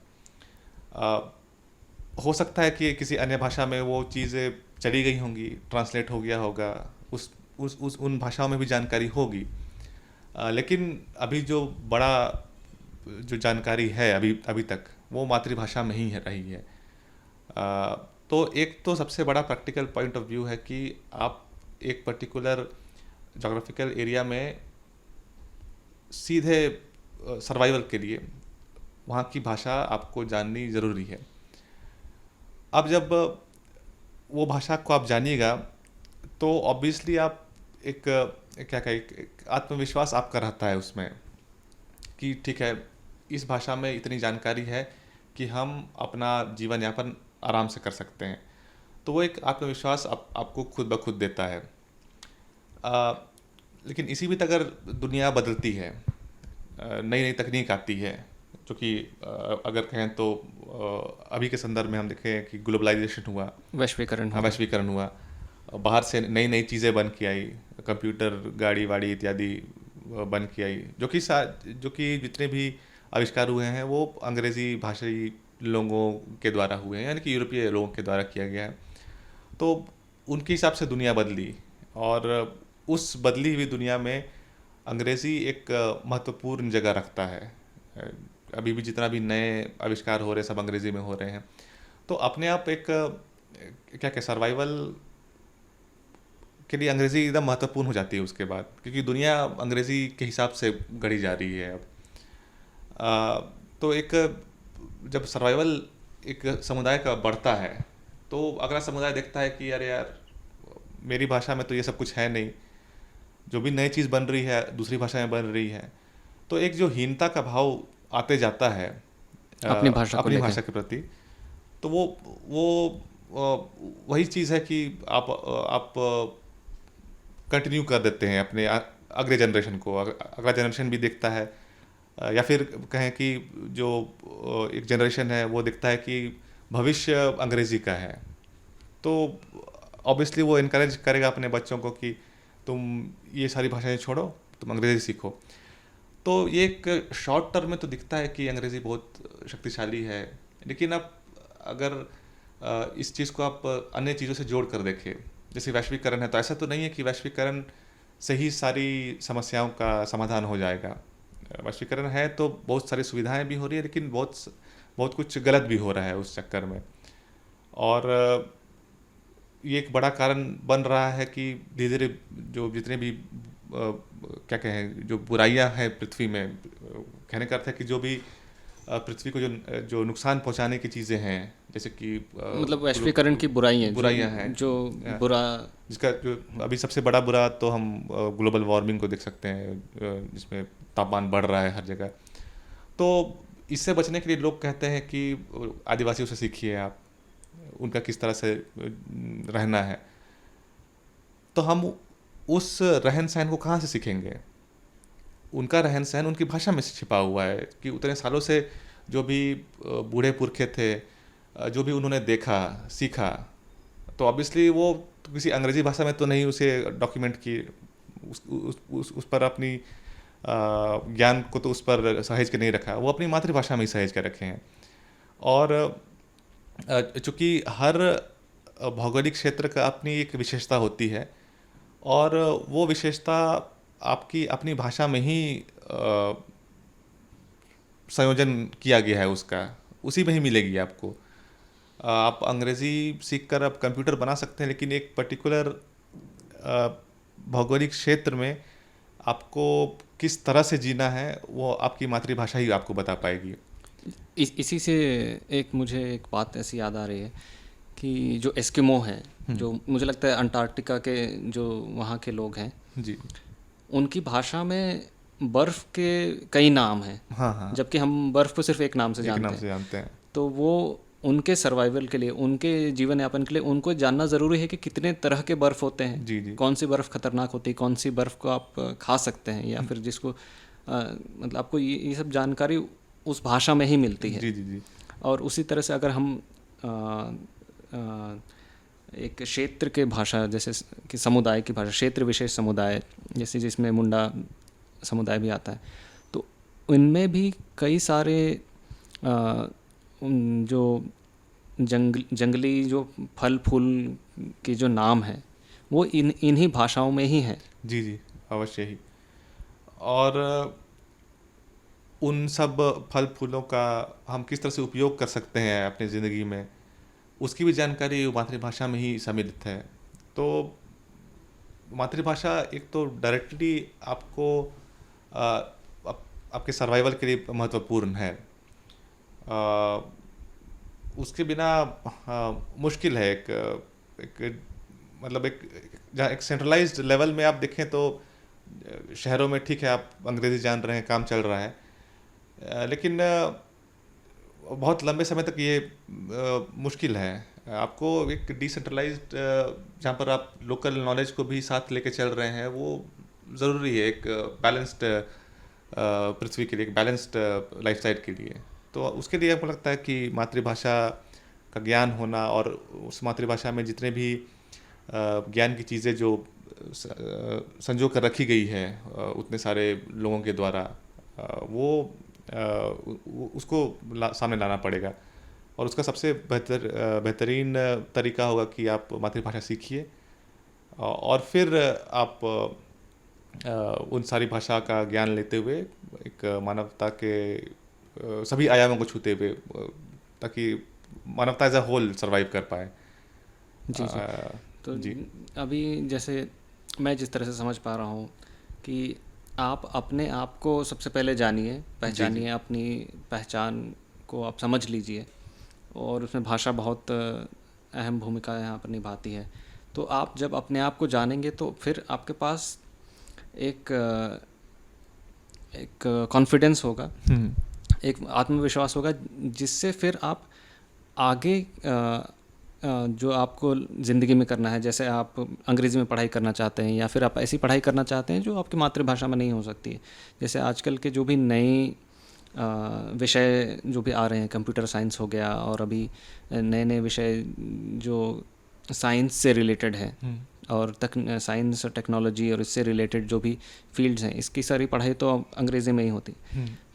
हो सकता है कि किसी अन्य भाषा में वो चीज़ें चली गई होंगी, ट्रांसलेट हो गया होगा, उस उन भाषाओं में भी जानकारी होगी। लेकिन अभी जो बड़ा जो जानकारी है अभी अभी तक, वो मातृभाषा में ही रही है। तो एक तो सबसे बड़ा प्रैक्टिकल पॉइंट ऑफ व्यू है कि आप एक पर्टिकुलर जोग्राफिकल एरिया में सीधे सर्वाइवल के लिए वहाँ की भाषा आपको जाननी ज़रूरी है। अब जब वो भाषा को आप जानिएगा, तो ऑब्वियसली आप एक क्या कहें, एक आत्मविश्वास आपका रहता है उसमें कि ठीक है, इस भाषा में इतनी जानकारी है कि हम अपना जीवन यापन आराम से कर सकते हैं। तो वो एक आत्मविश्वास आपको खुद ब खुद देता है। लेकिन इसी बीच अगर दुनिया बदलती है, नई नई तकनीक आती है, जो कि अगर कहें तो अभी के संदर्भ में हम देखें कि ग्लोबलाइजेशन हुआ, वैश्वीकरण हाँ हुआ। वैश्वीकरण हुआ, बाहर से नई नई चीज़ें बन के आई, कंप्यूटर, गाड़ी वाड़ी इत्यादि बन के आई, जो कि जितने भी आविष्कार हुए हैं वो अंग्रेज़ी भाषी लोगों के द्वारा हुए हैं, यानी कि यूरोपीय लोगों के द्वारा किया गया है। तो उनके हिसाब से दुनिया बदली, और उस बदली हुई दुनिया में अंग्रेज़ी एक महत्वपूर्ण जगह रखता है। अभी भी जितना भी नए आविष्कार हो रहे हैं, सब अंग्रेज़ी में हो रहे हैं। तो अपने आप एक क्या क्या सर्वाइवल के लिए अंग्रेज़ी एकदम महत्वपूर्ण हो जाती है उसके बाद, क्योंकि दुनिया अंग्रेज़ी के हिसाब से गढ़ी जा रही है अब। तो एक जब सर्वाइवल एक समुदाय का बढ़ता है, तो अगला समुदाय देखता है कि अरे यार, मेरी भाषा में तो ये सब कुछ है नहीं, जो भी नई चीज़ बन रही है दूसरी भाषा में बन रही है। तो एक जो हीनता का भाव आते जाता है अपनी भाषा को अपनी लेके। भाषा के प्रति। तो वही चीज़ है कि आप कंटिन्यू कर देते हैं अपने अगले जनरेशन को। अगला जनरेशन भी देखता है, या फिर कहें कि जो एक जनरेशन है वो देखता है कि भविष्य अंग्रेज़ी का है। तो ऑब्वियसली वो इनकरेज करेगा अपने बच्चों को कि तुम ये सारी भाषाएं छोड़ो, तुम अंग्रेज़ी सीखो। तो ये एक शॉर्ट टर्म में तो दिखता है कि अंग्रेज़ी बहुत शक्तिशाली है, लेकिन अब अगर इस चीज़ को आप अन्य चीज़ों से जोड़ कर देखें, जैसे वैश्वीकरण है, तो ऐसा तो नहीं है कि वैश्वीकरण से ही सारी समस्याओं का समाधान हो जाएगा। वैश्वीकरण है तो बहुत सारी सुविधाएं भी हो रही है, लेकिन बहुत कुछ गलत भी हो रहा है उस चक्कर में। और ये एक बड़ा कारण बन रहा है कि धीरे धीरे जो जितने भी क्या कहें जो बुराइयां हैं पृथ्वी में, कहने का अर्थ है कि जो भी पृथ्वी को जो जो नुकसान पहुंचाने की चीज़ें हैं, जैसे कि मतलब वैश्वीकरण की बुराइयाँ बुराइयां हैं, जो बुरा, जिसका जो अभी सबसे बड़ा बुरा तो हम ग्लोबल वार्मिंग को देख सकते हैं, जिसमें तापमान बढ़ रहा है हर जगह। तो इससे बचने के लिए लोग कहते हैं कि आदिवासियों से सीखिए आप, उनका किस तरह से रहना है। तो हम उस रहन सहन को कहाँ से सीखेंगे? उनका रहन सहन उनकी भाषा में छिपा हुआ है कि उतने सालों से जो भी बूढ़े पुरखे थे, जो भी उन्होंने देखा सीखा, तो ऑब्वियसली वो तो किसी अंग्रेजी भाषा में तो नहीं उसे डॉक्यूमेंट की, उस पर अपनी ज्ञान को तो उस पर सहेज के नहीं रखा, वो अपनी मातृभाषा में ही सहेज के रखे हैं। और चूँकि हर भौगोलिक क्षेत्र का अपनी एक विशेषता होती है, और वो विशेषता आपकी अपनी भाषा में ही संयोजन किया गया है, उसका उसी में ही मिलेगी आपको। आप अंग्रेज़ी सीखकर आप कंप्यूटर बना सकते हैं, लेकिन एक पर्टिकुलर भौगोलिक क्षेत्र में आपको किस तरह से जीना है वो आपकी मातृभाषा ही आपको बता पाएगी। इसी से मुझे एक बात ऐसी याद आ रही है कि जो एस्किमो हैं, जो मुझे लगता है अंटार्कटिका के जो वहाँ के लोग हैं जी, उनकी भाषा में बर्फ़ के कई नाम हैं। हाँ हाँ, जबकि हम बर्फ़ को सिर्फ एक नाम से एक जानते नाम हैं। से जानते हैं। तो वो उनके सर्वाइवल के लिए, उनके जीवन यापन के लिए उनको जानना ज़रूरी है कि कितने तरह के बर्फ़ होते हैं, जी जी, कौन सी बर्फ़ खतरनाक होती है, कौन सी बर्फ़ को आप खा सकते हैं, या फिर जिसको मतलब आपको ये सब जानकारी उस भाषा में ही मिलती है। जी जी जी, और उसी तरह से अगर हम एक क्षेत्र के भाषा, जैसे कि समुदाय की भाषा, क्षेत्र विशेष समुदाय, जैसे जिसमें मुंडा समुदाय भी आता है, तो इनमें भी कई सारे जो जंगली जो फल फूल के जो नाम हैं वो इन्हीं भाषाओं में ही हैं। जी जी, अवश्य ही। और उन सब फल फूलों का हम किस तरह से उपयोग कर सकते हैं अपनी ज़िंदगी में, उसकी भी जानकारी मातृभाषा में ही सम्मिलित है। तो मातृभाषा एक तो डायरेक्टली आपको आपके सर्वाइवल के लिए महत्वपूर्ण है। उसके बिना मुश्किल है। एक मतलब एक जहाँ एक सेंट्रलाइज्ड लेवल में आप देखें तो शहरों में ठीक है, आप अंग्रेज़ी जान रहे हैं, काम चल रहा है, लेकिन बहुत लंबे समय तक ये मुश्किल है। आपको एक डिसेंट्रलाइज्ड जहाँ पर आप लोकल नॉलेज को भी साथ लेके चल रहे हैं, वो ज़रूरी है एक बैलेंस्ड पृथ्वी के लिए, एक बैलेंस्ड लाइफस्टाइल के लिए। तो उसके लिए हमको लगता है कि मातृभाषा का ज्ञान होना, और उस मातृभाषा में जितने भी ज्ञान की चीज़ें जो संजो कर रखी गई है उतने सारे लोगों के द्वारा, वो उसको सामने लाना पड़ेगा। और उसका सबसे बेहतरीन तरीका होगा कि आप मातृभाषा सीखिए, और फिर आप उन सारी भाषा का ज्ञान लेते हुए एक मानवता के सभी आयामों को छूते हुए, ताकि मानवता एज अ होल सर्वाइव कर पाए। जी जी। तो जी, अभी जैसे मैं जिस तरह से समझ पा रहा हूँ कि आप अपने आप को सबसे पहले जानिए, पहचानिए, अपनी पहचान को आप समझ लीजिए, और उसमें भाषा बहुत अहम भूमिका यहाँ पर निभाती है। तो आप जब अपने आप को जानेंगे तो फिर आपके पास एक कॉन्फिडेंस होगा, एक आत्मविश्वास होगा, जिससे फिर आप आगे जो आपको ज़िंदगी में करना है, जैसे आप अंग्रेज़ी में पढ़ाई करना चाहते हैं या फिर आप ऐसी पढ़ाई करना चाहते हैं जो आपकी मातृभाषा में नहीं हो सकती है। जैसे आजकल के जो भी नए विषय जो भी आ रहे हैं, कंप्यूटर साइंस हो गया, और अभी नए नए विषय जो साइंस से रिलेटेड है, और साइंस और टेक्नोलॉजी और इससे रिलेटेड जो भी फील्ड्स हैं, इसकी सारी पढ़ाई तो अंग्रेज़ी में ही होती।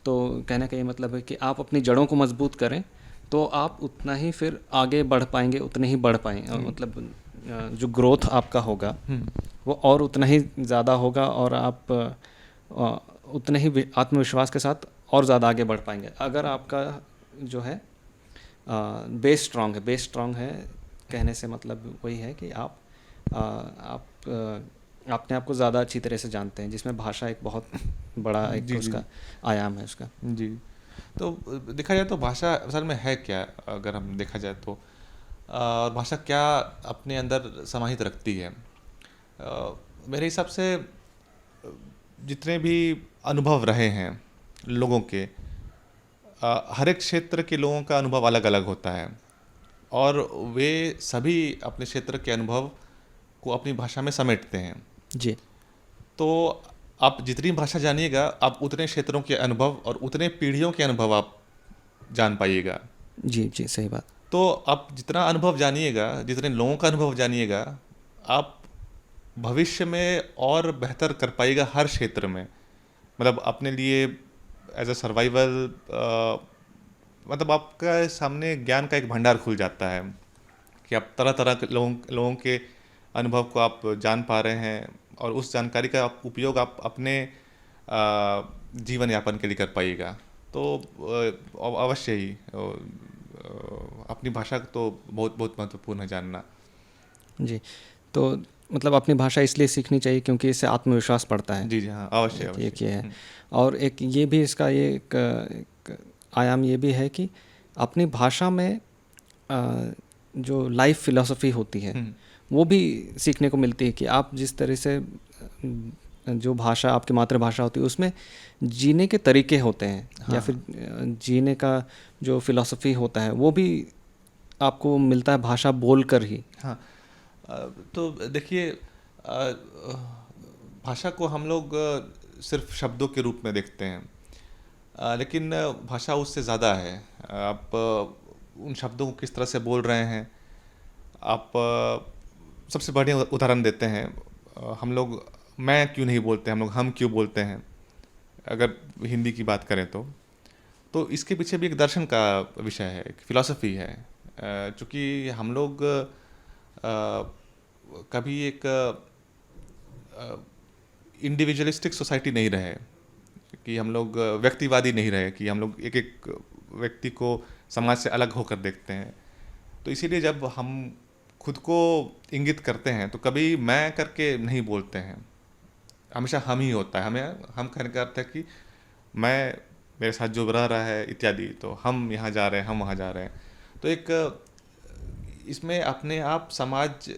तो कहने का ये मतलब है कि आप अपनी जड़ों को मजबूत करें तो आप उतना ही फिर आगे बढ़ पाएंगे, उतने ही बढ़ पाएंगे, मतलब जो ग्रोथ आपका होगा वो और उतना ही ज़्यादा होगा, और आप उतने ही आत्मविश्वास के साथ और ज़्यादा आगे बढ़ पाएंगे। अगर आपका जो है बेस स्ट्रांग है, कहने से मतलब वही है कि अपने आप को ज़्यादा अच्छी तरह से जानते हैं, जिसमें भाषा एक बहुत बड़ा एक जी, जी, उसका जी। आयाम है उसका। जी। तो देखा जाए तो भाषा असल में है क्या? अगर हम देखा जाए तो भाषा क्या अपने अंदर समाहित रखती है? मेरे हिसाब से जितने भी अनुभव रहे हैं लोगों के, हर एक क्षेत्र के लोगों का अनुभव अलग-अलग होता है और वे सभी अपने क्षेत्र के अनुभव को अपनी भाषा में समेटते हैं। जी, तो आप जितनी भाषा जानिएगा, आप उतने क्षेत्रों के अनुभव और उतने पीढ़ियों के अनुभव आप जान पाइएगा। जी, जी, सही बात। तो आप जितना अनुभव जानिएगा, जितने लोगों का अनुभव जानिएगा, आप भविष्य में और बेहतर कर पाइएगा हर क्षेत्र में। मतलब अपने लिए एज अ सर्वाइवल, मतलब आपका सामने ज्ञान का एक भंडार खुल जाता है कि आप तरह तरह के लोगों के अनुभव को आप जान पा रहे हैं और उस जानकारी का उपयोग आप अपने जीवन यापन के लिए कर पाइएगा। तो अवश्य ही अपनी भाषा तो बहुत बहुत महत्वपूर्ण है जानना। जी, तो मतलब अपनी भाषा इसलिए सीखनी चाहिए क्योंकि इससे आत्मविश्वास बढ़ता है। जी, जी, हाँ, अवश्य, एक अवश्य। ये है, और एक ये भी इसका ये एक आयाम ये भी है कि अपनी भाषा में जो लाइफ फिलॉसफी होती है हुँ, वो भी सीखने को मिलती है कि आप जिस तरह से जो भाषा आपकी मातृभाषा होती है उसमें जीने के तरीके होते हैं, या हाँ, फिर जीने का जो फिलॉसफी होता है वो भी आपको मिलता है भाषा बोल कर ही। हाँ। तो देखिए, भाषा को हम लोग सिर्फ शब्दों के रूप में देखते हैं, लेकिन भाषा उससे ज़्यादा है। आप उन शब्दों को किस तरह से बोल रहे हैं। आप सबसे बढ़िया उदाहरण देते हैं, हम लोग मैं क्यों नहीं बोलते, हम लोग हम क्यों बोलते हैं, अगर हिंदी की बात करें तो इसके पीछे भी एक दर्शन का विषय है, एक फिलॉसफी है। चूँकि हम लोग कभी एक इंडिविजुअलिस्टिक सोसाइटी नहीं रहे, कि हम लोग व्यक्तिवादी नहीं रहे, कि हम लोग एक एक व्यक्ति को समाज से अलग होकर देखते हैं। तो इसीलिए जब हम खुद को इंगित करते हैं तो कभी मैं करके नहीं बोलते हैं, हमेशा हम ही होता है। हमें हम कहने का अर्थ है कि मैं, मेरे साथ जो रह रहा है इत्यादि, तो हम यहाँ जा रहे हैं, हम वहाँ जा रहे हैं। तो एक इसमें अपने आप समाज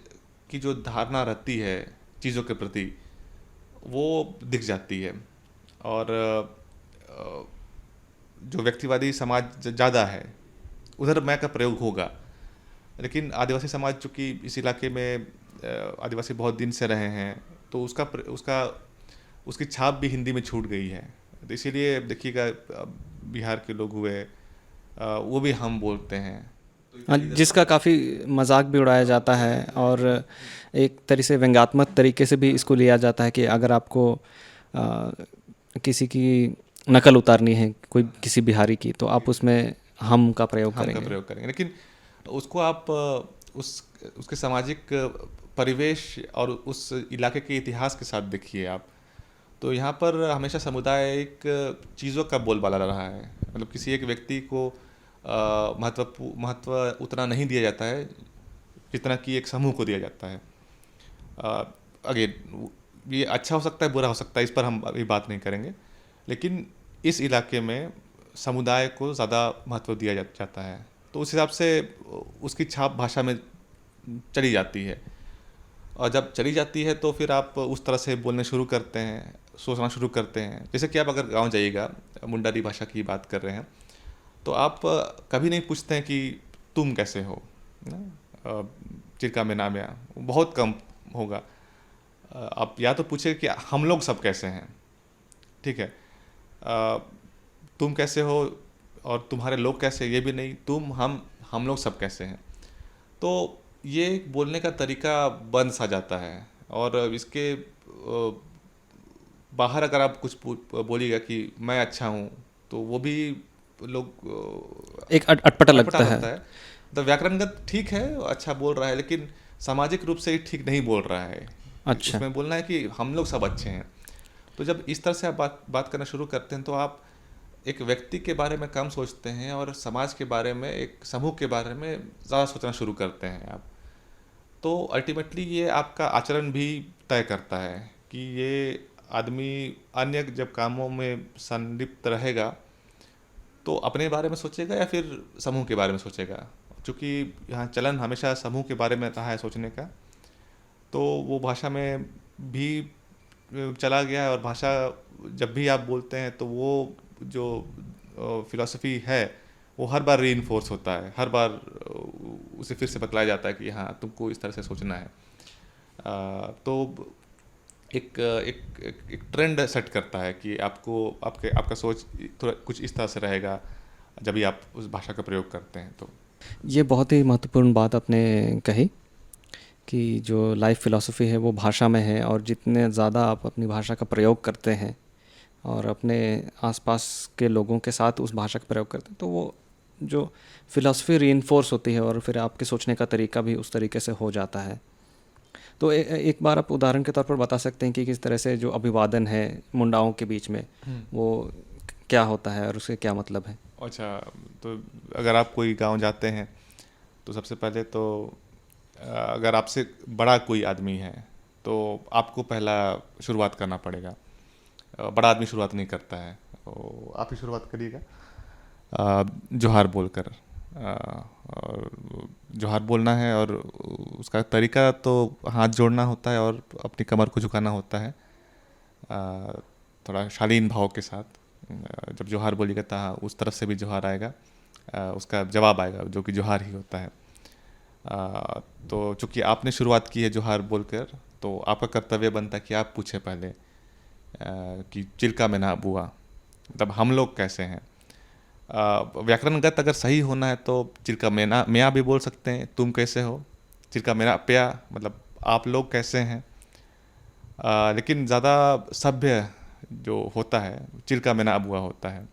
की जो धारणा रहती है चीज़ों के प्रति, वो दिख जाती है। और जो व्यक्तिवादी समाज ज़्यादा है उधर मैं का प्रयोग होगा, लेकिन आदिवासी समाज चूँकि इस इलाके में आदिवासी बहुत दिन से रहे हैं, तो उसका उसकी छाप भी हिंदी में छूट गई है। तो इसीलिए देखिएगा, बिहार के लोग हुए, वो भी हम बोलते हैं। हाँ, जिसका काफ़ी मजाक भी उड़ाया जाता है, और एक तरह से व्यंग्यात्मक तरीके से भी इसको लिया जाता है कि अगर आपको किसी की नकल उतारनी है कोई किसी बिहारी की, तो आप उसमें हम का प्रयोग हम का करेंगे। प्रयोग करेंगे, लेकिन उसको आप उसके सामाजिक परिवेश और उस इलाके के इतिहास के साथ देखिए आप। तो यहाँ पर हमेशा समुदाय एक चीज़ों का बोलबाला रहा है। मतलब किसी एक व्यक्ति को महत्व उतना नहीं दिया जाता है जितना कि एक समूह को दिया जाता है। अगेन, ये अच्छा हो सकता है, बुरा हो सकता है, इस पर हम अभी बात नहीं करेंगे, लेकिन इस इलाके में समुदाय को ज़्यादा महत्व दिया जाता है। तो उस हिसाब से उसकी छाप भाषा में चली जाती है, और जब चली जाती है तो फिर आप उस तरह से बोलने शुरू करते हैं, सोचना शुरू करते हैं। जैसे कि आप अगर गांव जाइएगा, मुंडारी भाषा की बात कर रहे हैं, तो आप कभी नहीं पूछते हैं कि तुम कैसे हो ना, चिरका में नाम्या बहुत कम होगा। आप या तो पूछे कि हम लोग सब कैसे हैं, ठीक है। तुम कैसे हो और तुम्हारे लोग कैसे, ये भी नहीं, तुम हम लोग सब कैसे हैं। तो ये बोलने का तरीका बंद सा जाता है, और इसके बाहर अगर आप कुछ बोलिएगा कि मैं अच्छा हूँ, तो वो भी लोग एक अटपटा अटपटा लगता है। लगता है। तो व्याकरणगत ठीक है, अच्छा बोल रहा है, लेकिन सामाजिक रूप से ठीक नहीं बोल रहा है। अच्छा। उसमें बोलना है कि हम लोग सब अच्छे हैं। तो जब इस तरह से आप बात करना शुरू करते हैं, तो आप एक व्यक्ति के बारे में कम सोचते हैं और समाज के बारे में, एक समूह के बारे में ज़्यादा सोचना शुरू करते हैं आप। तो अल्टीमेटली ये आपका आचरण भी तय करता है कि ये आदमी अन्य जब कामों में संलिप्त रहेगा तो अपने बारे में सोचेगा या फिर समूह के बारे में सोचेगा। चूँकि यहाँ चलन हमेशा समूह के बारे में रहा है सोचने का, तो वो भाषा में भी चला गया है। और भाषा जब भी आप बोलते हैं तो वो जो फिलॉसफी है वो हर बार रीइंफोर्स होता है, हर बार उसे फिर से बतलाया जाता है कि हाँ तुमको इस तरह से सोचना है। तो एक ट्रेंड सेट करता है कि आपको आपका सोच थोड़ा कुछ इस तरह से रहेगा जब भी आप उस भाषा का प्रयोग करते हैं। तो ये बहुत ही महत्वपूर्ण बात आपने कही कि जो लाइफ फिलॉसफी है वो भाषा में है, और जितने ज़्यादा आप अपनी भाषा का प्रयोग करते हैं और अपने आसपास के लोगों के साथ उस भाषा का प्रयोग करते हैं, तो वो जो फिलॉसफी रीइंफोर्स होती है और फिर आपके सोचने का तरीका भी उस तरीके से हो जाता है। तो एक बार आप उदाहरण के तौर पर बता सकते हैं कि किस तरह से जो अभिवादन है मुंडाओं के बीच में वो क्या होता है और उसके क्या मतलब है? अच्छा, तो अगर आप कोई गांव जाते हैं तो सबसे पहले तो अगर आपसे बड़ा कोई आदमी है तो आपको पहला शुरुआत करना पड़ेगा। बड़ा आदमी शुरुआत नहीं करता है, तो आप ही शुरुआत करिएगा जोहार बोलकर। और जोहार बोलना है और उसका तरीका तो हाथ जोड़ना होता है और अपनी कमर को झुकाना होता है थोड़ा शालीन भाव के साथ। जब जोहार बोलिएगा तो उस तरफ से भी जोहार आएगा, उसका जवाब आएगा जो कि जोहार ही होता है। तो चूँकि आपने शुरुआत की है जोहार बोलकर, तो आपका कर्तव्य बनता है कि आप पूछे पहले कि चिल्का में ना बुआ, मतलब हम लोग कैसे हैं। व्याकरणगत अगर सही होना है तो चिल्का मेना मियाँ भी बोल सकते हैं, तुम कैसे हो। चिल्का मेना प्या मतलब आप लोग कैसे हैं। लेकिन ज़्यादा सभ्य जो होता है चिल्का मेना अबुआ होता है,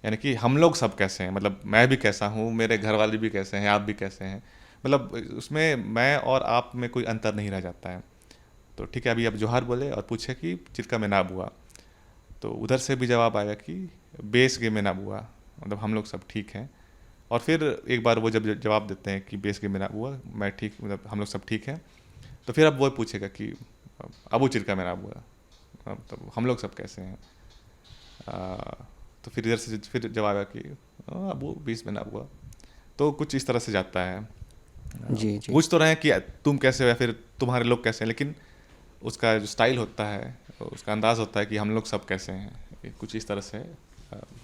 यानी कि हम लोग सब कैसे हैं, मतलब मैं भी कैसा हूँ, मेरे घर वाले भी कैसे हैं, आप भी कैसे हैं। मतलब उसमें मैं और आप में कोई अंतर नहीं रह जाता है। तो ठीक है, अभी आप जोहार बोले और पूछे कि चिल्का में ना बुआ, तो उधर से भी जवाब आएगा कि बेस गे में ना बुआ, मतलब हम लोग सब ठीक हैं। और फिर एक बार वो जब जवाब देते हैं कि बेस गे में ना बुआ, मैं ठीक, मतलब हम लोग सब ठीक हैं, तो फिर अब वो पूछेगा कि अबू चिल्का में ना बुआ, मतलब हम लोग सब कैसे हैं। तो फिर इधर से फिर जवाब आएगा कि अबू बीस में ना बुआ। तो कुछ इस तरह से जाता है। जी जी। पूछ तो रहे हैं कि तुम कैसे हो या फिर तुम्हारे लोग कैसे हैं, लेकिन उसका जो स्टाइल होता है, उसका अंदाज होता है कि हम लोग सब कैसे हैं। ये कुछ इस तरह से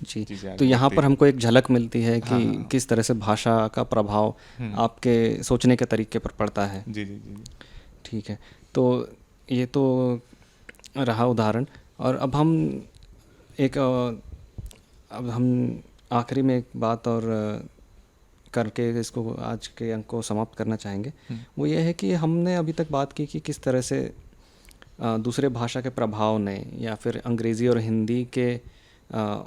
जी, चीज़ें तो आगे यहाँ बढ़ती पर हैं। हमको एक झलक मिलती है हाँ कि हाँ। किस तरह से भाषा का प्रभाव हम्म, आपके सोचने के तरीके पर पड़ता है। जी जी जी। ठीक है, तो ये तो रहा उदाहरण। और अब हम एक अब हम आखिरी में एक बात और करके इसको आज के अंक को समाप्त करना चाहेंगे। वो ये है कि हमने अभी तक बात की कि किस तरह से दूसरे भाषा के प्रभाव ने या फिर अंग्रेज़ी और हिंदी के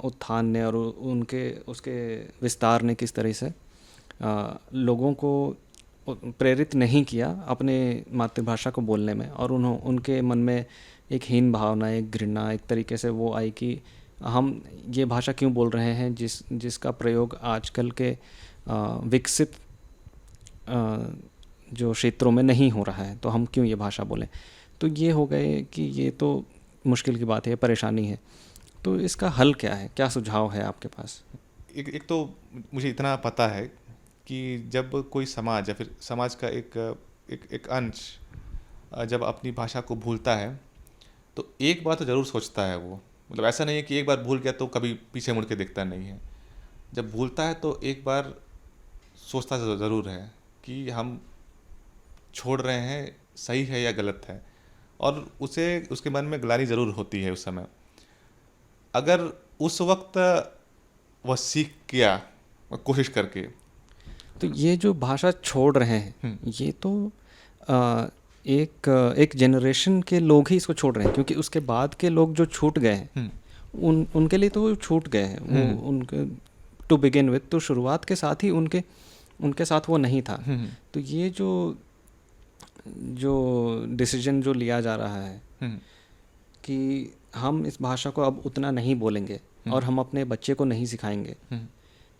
उत्थान ने और उनके उसके विस्तार ने किस तरह से लोगों को प्रेरित नहीं किया अपने मातृभाषा को बोलने में, और उनके मन में एक हीन भावना, एक घृणा एक तरीके से वो आई कि हम ये भाषा क्यों बोल रहे हैं जिसका प्रयोग आजकल के विकसित जो क्षेत्रों में नहीं हो रहा है, तो हम क्यों ये भाषा बोलें। तो ये हो गए कि ये तो मुश्किल की बात है, परेशानी है। तो इसका हल क्या है, क्या सुझाव है आपके पास? एक तो मुझे इतना पता है कि जब कोई समाज या फिर समाज का एक अंश जब अपनी भाषा को भूलता है तो एक बार तो ज़रूर सोचता है वो, मतलब ऐसा नहीं है कि एक बार भूल गया तो कभी पीछे मुड़ के देखता नहीं है। जब भूलता है तो एक बार सोचता ज़रूर है कि हम छोड़ रहे हैं सही है या गलत है, और उसे उसके मन में ग्लानि ज़रूर होती है उस समय। अगर उस वक्त वह सीख गया कोशिश करके। तो ये जो भाषा छोड़ रहे हैं ये तो एक जनरेशन के लोग ही इसको छोड़ रहे हैं, क्योंकि उसके बाद के लोग जो छूट गए हैं उनके लिए तो वो छूट गए हैं। वो उनके टू बिगिन विथ, तो शुरुआत के साथ ही उनके साथ वो नहीं था। तो ये जो डिसीजन जो लिया जा रहा है कि हम इस भाषा को अब उतना नहीं बोलेंगे और हम अपने बच्चे को नहीं सिखाएंगे,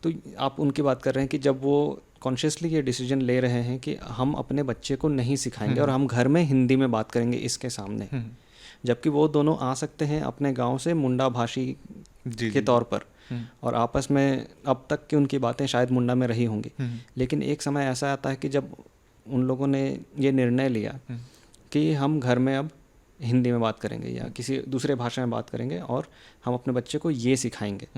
तो आप उनकी बात कर रहे हैं कि जब वो कॉन्शियसली ये डिसीजन ले रहे हैं कि हम अपने बच्चे को नहीं सिखाएंगे और हम घर में हिंदी में बात करेंगे इसके सामने, जबकि वो दोनों आ सकते हैं अपने गांव से मुंडा भाषी जी के जी। तौर पर और आपस में अब तक की उनकी बातें शायद मुंडा में रही होंगी, लेकिन एक समय ऐसा आता है कि जब उन लोगों ने ये निर्णय लिया कि हम घर में अब हिंदी में बात करेंगे या किसी दूसरे भाषा में बात करेंगे और हम अपने बच्चे को ये सिखाएंगे।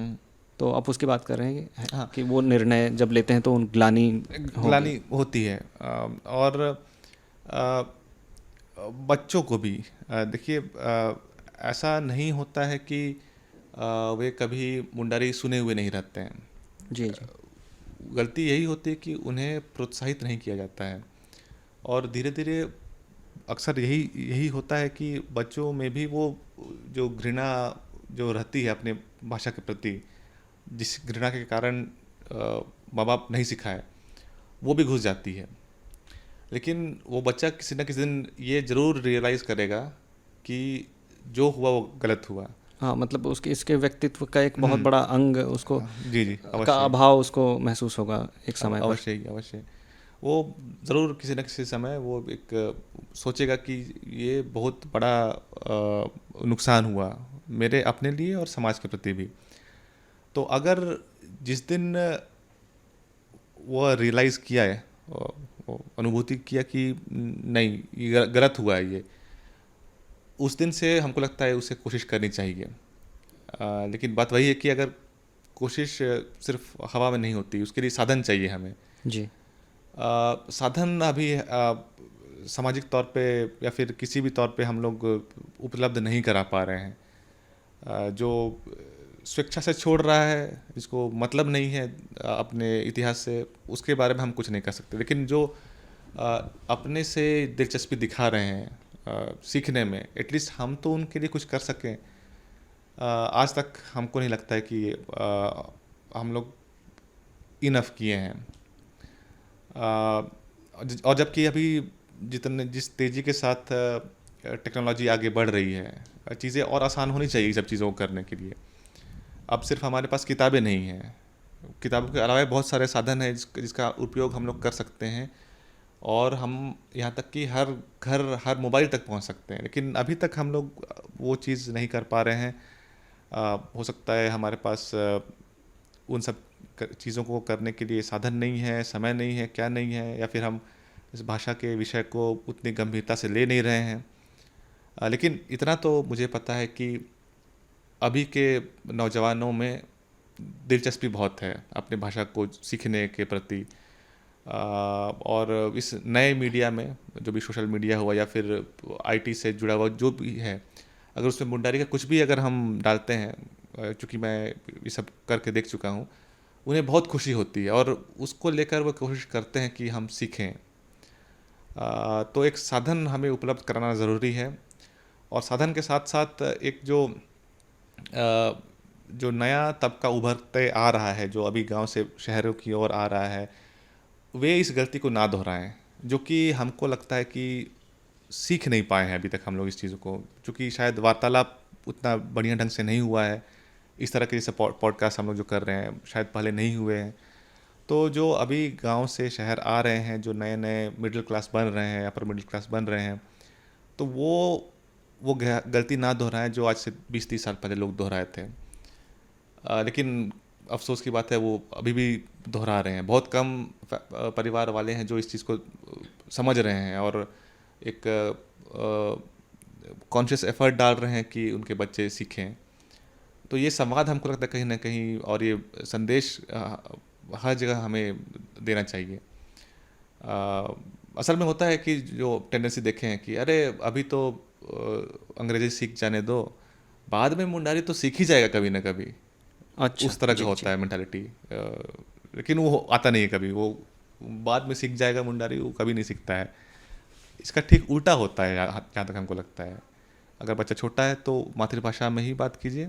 तो आप उसकी बात कर रहे हैं हाँ। कि वो निर्णय जब लेते हैं तो उन ग्लानी ग्लानि होती है। और बच्चों को भी देखिए, ऐसा नहीं होता है कि वे कभी मुंडारी सुने हुए नहीं रहते हैं। जी जी गलती यही होती है कि उन्हें प्रोत्साहित नहीं किया जाता है, और धीरे धीरे अक्सर यही यही होता है कि बच्चों में भी वो जो घृणा जो रहती है अपने भाषा के प्रति, जिस घृणा के कारण माँ बाप नहीं सिखाए, वो भी घुस जाती है। लेकिन वो बच्चा किसी न किसी दिन ये ज़रूर रियलाइज़ करेगा कि जो हुआ वो गलत हुआ। हाँ, मतलब उसके इसके व्यक्तित्व का एक बहुत बड़ा अंग उसको जी जी, का अवश्य अभाव उसको महसूस होगा एक समय पर। अवश्य ही, अवश्य। वो ज़रूर किसी न किसी समय वो एक सोचेगा कि ये बहुत बड़ा नुकसान हुआ मेरे अपने लिए और समाज के प्रति भी। तो अगर जिस दिन वो रियलाइज़ किया है, वो अनुभूति किया कि नहीं ये गलत हुआ है ये, उस दिन से हमको लगता है उसे कोशिश करनी चाहिए। लेकिन बात वही है कि अगर कोशिश सिर्फ हवा में नहीं होती, उसके लिए साधन चाहिए हमें। जी साधन अभी सामाजिक तौर पे या फिर किसी भी तौर पे हम लोग उपलब्ध नहीं करा पा रहे हैं। जो स्वेच्छा से छोड़ रहा है, जिसको मतलब नहीं है अपने इतिहास से, उसके बारे में हम कुछ नहीं कर सकते। लेकिन जो अपने से दिलचस्पी दिखा रहे हैं सीखने में, एटलीस्ट हम तो उनके लिए कुछ कर सकें। आज तक हमको नहीं लगता है कि हम लोग इनफ किए हैं। और जबकि अभी जिस तेज़ी के साथ टेक्नोलॉजी आगे बढ़ रही है, चीज़ें और आसान होनी चाहिए सब चीज़ों को करने के लिए। अब सिर्फ हमारे पास किताबें नहीं हैं, किताबों के अलावा बहुत सारे साधन हैं जिसका उपयोग हम लोग कर सकते हैं, और हम यहाँ तक कि हर घर हर मोबाइल तक पहुँच सकते हैं। लेकिन अभी तक हम लोग वो चीज़ नहीं कर पा रहे हैं। हो सकता है हमारे पास उन सब चीज़ों को करने के लिए साधन नहीं है, समय नहीं है, क्या नहीं है, या फिर हम इस भाषा के विषय को उतनी गंभीरता से ले नहीं रहे हैं। लेकिन इतना तो मुझे पता है कि अभी के नौजवानों में दिलचस्पी बहुत है अपने भाषा को सीखने के प्रति। और इस नए मीडिया में, जो भी सोशल मीडिया हुआ या फिर आईटी से जुड़ा हुआ जो भी है, अगर उसमें मुंडारी का कुछ भी अगर हम डालते हैं, चूँकि मैं ये सब करके देख चुका हूँ, उन्हें बहुत खुशी होती है और उसको लेकर वो कोशिश करते हैं कि हम सीखें। तो एक साधन हमें उपलब्ध कराना ज़रूरी है, और साधन के साथ साथ एक जो नया तबका उभरते आ रहा है, जो अभी गांव से शहरों की ओर आ रहा है, वे इस गलती को ना दोहराएं, जो कि हमको लगता है कि सीख नहीं पाए हैं अभी तक हम लोग इस चीज़ को, क्योंकि शायद वार्तालाप उतना बढ़िया ढंग से नहीं हुआ है। इस तरह के जैसे पॉडकास्ट हम लोग जो कर रहे हैं शायद पहले नहीं हुए हैं। तो जो अभी गांव से शहर आ रहे हैं, जो नए नए मिडिल क्लास बन रहे हैं, अपर मिडिल क्लास बन रहे हैं, तो वो गलती ना दोहराएं जो आज से 20-30 साल पहले लोग दोहराए थे। लेकिन अफसोस की बात है वो अभी भी दोहरा रहे हैं। बहुत कम परिवार वाले हैं जो इस चीज़ को समझ रहे हैं और एक कॉन्शियस एफर्ट डाल रहे हैं कि उनके बच्चे सीखें। तो ये संवाद हमको लगता है कहीं ना कहीं, और ये संदेश हर जगह हमें देना चाहिए। असल में होता है कि जो टेंडेंसी देखें हैं कि अरे अभी तो अंग्रेजी सीख जाने दो, बाद में मुंडारी तो सीख ही जाएगा कभी ना कभी। अच्छा, उस तरह का होता है मेंटालिटी। लेकिन वो आता नहीं है कभी, वो बाद में सीख जाएगा मुंडारी, वो कभी नहीं सीखता है। इसका ठीक उल्टा होता है जहाँ तक हमको लगता है। अगर बच्चा छोटा है तो मातृभाषा में ही बात कीजिए।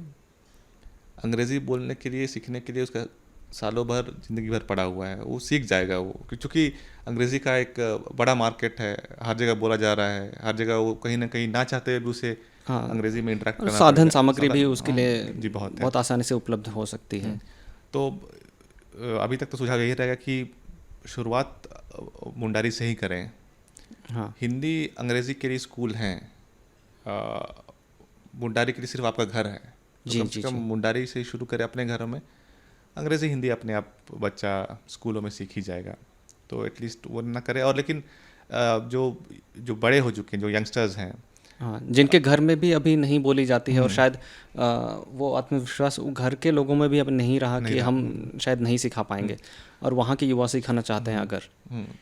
अंग्रेज़ी बोलने के लिए, सीखने के लिए उसका सालों भर, ज़िंदगी भर पड़ा हुआ है, वो सीख जाएगा वो, क्योंकि अंग्रेज़ी का एक बड़ा मार्केट है, हर जगह बोला जा रहा है, हर जगह वो कहीं ना कहीं ना चाहते हुए भी उसे हाँ, अंग्रेज़ी में इंटरेक्ट करना साधन सामग्री भी उसके हाँ, लिए जी बहुत है। बहुत आसानी से उपलब्ध हो सकती है। तो अभी तक तो सुझाव यही रहेगा कि शुरुआत मुंडारी से ही करें। हाँ। हिंदी अंग्रेज़ी के लिए स्कूल हैं, अ, मुंडारी के लिए सिर्फ आपका घर है, तो जी, कम से जी, कम जी। मुंडारी से ही शुरू करें अपने घरों में। अंग्रेज़ी हिंदी अपने आप बच्चा स्कूलों में सीख ही जाएगा, तो एटलीस्ट वो ना करे। और लेकिन जो जो बड़े हो चुके हैं, जो यंगस्टर्स हैं, हाँ, जिनके घर में भी अभी नहीं बोली जाती है और हम्म, शायद वो आत्मविश्वास वो घर के लोगों में भी अब नहीं रहा नहीं कि रहा, हम शायद नहीं सिखा हम्म, पाएंगे, और वहाँ के युवा सिखाना चाहते हैं हम्म, अगर।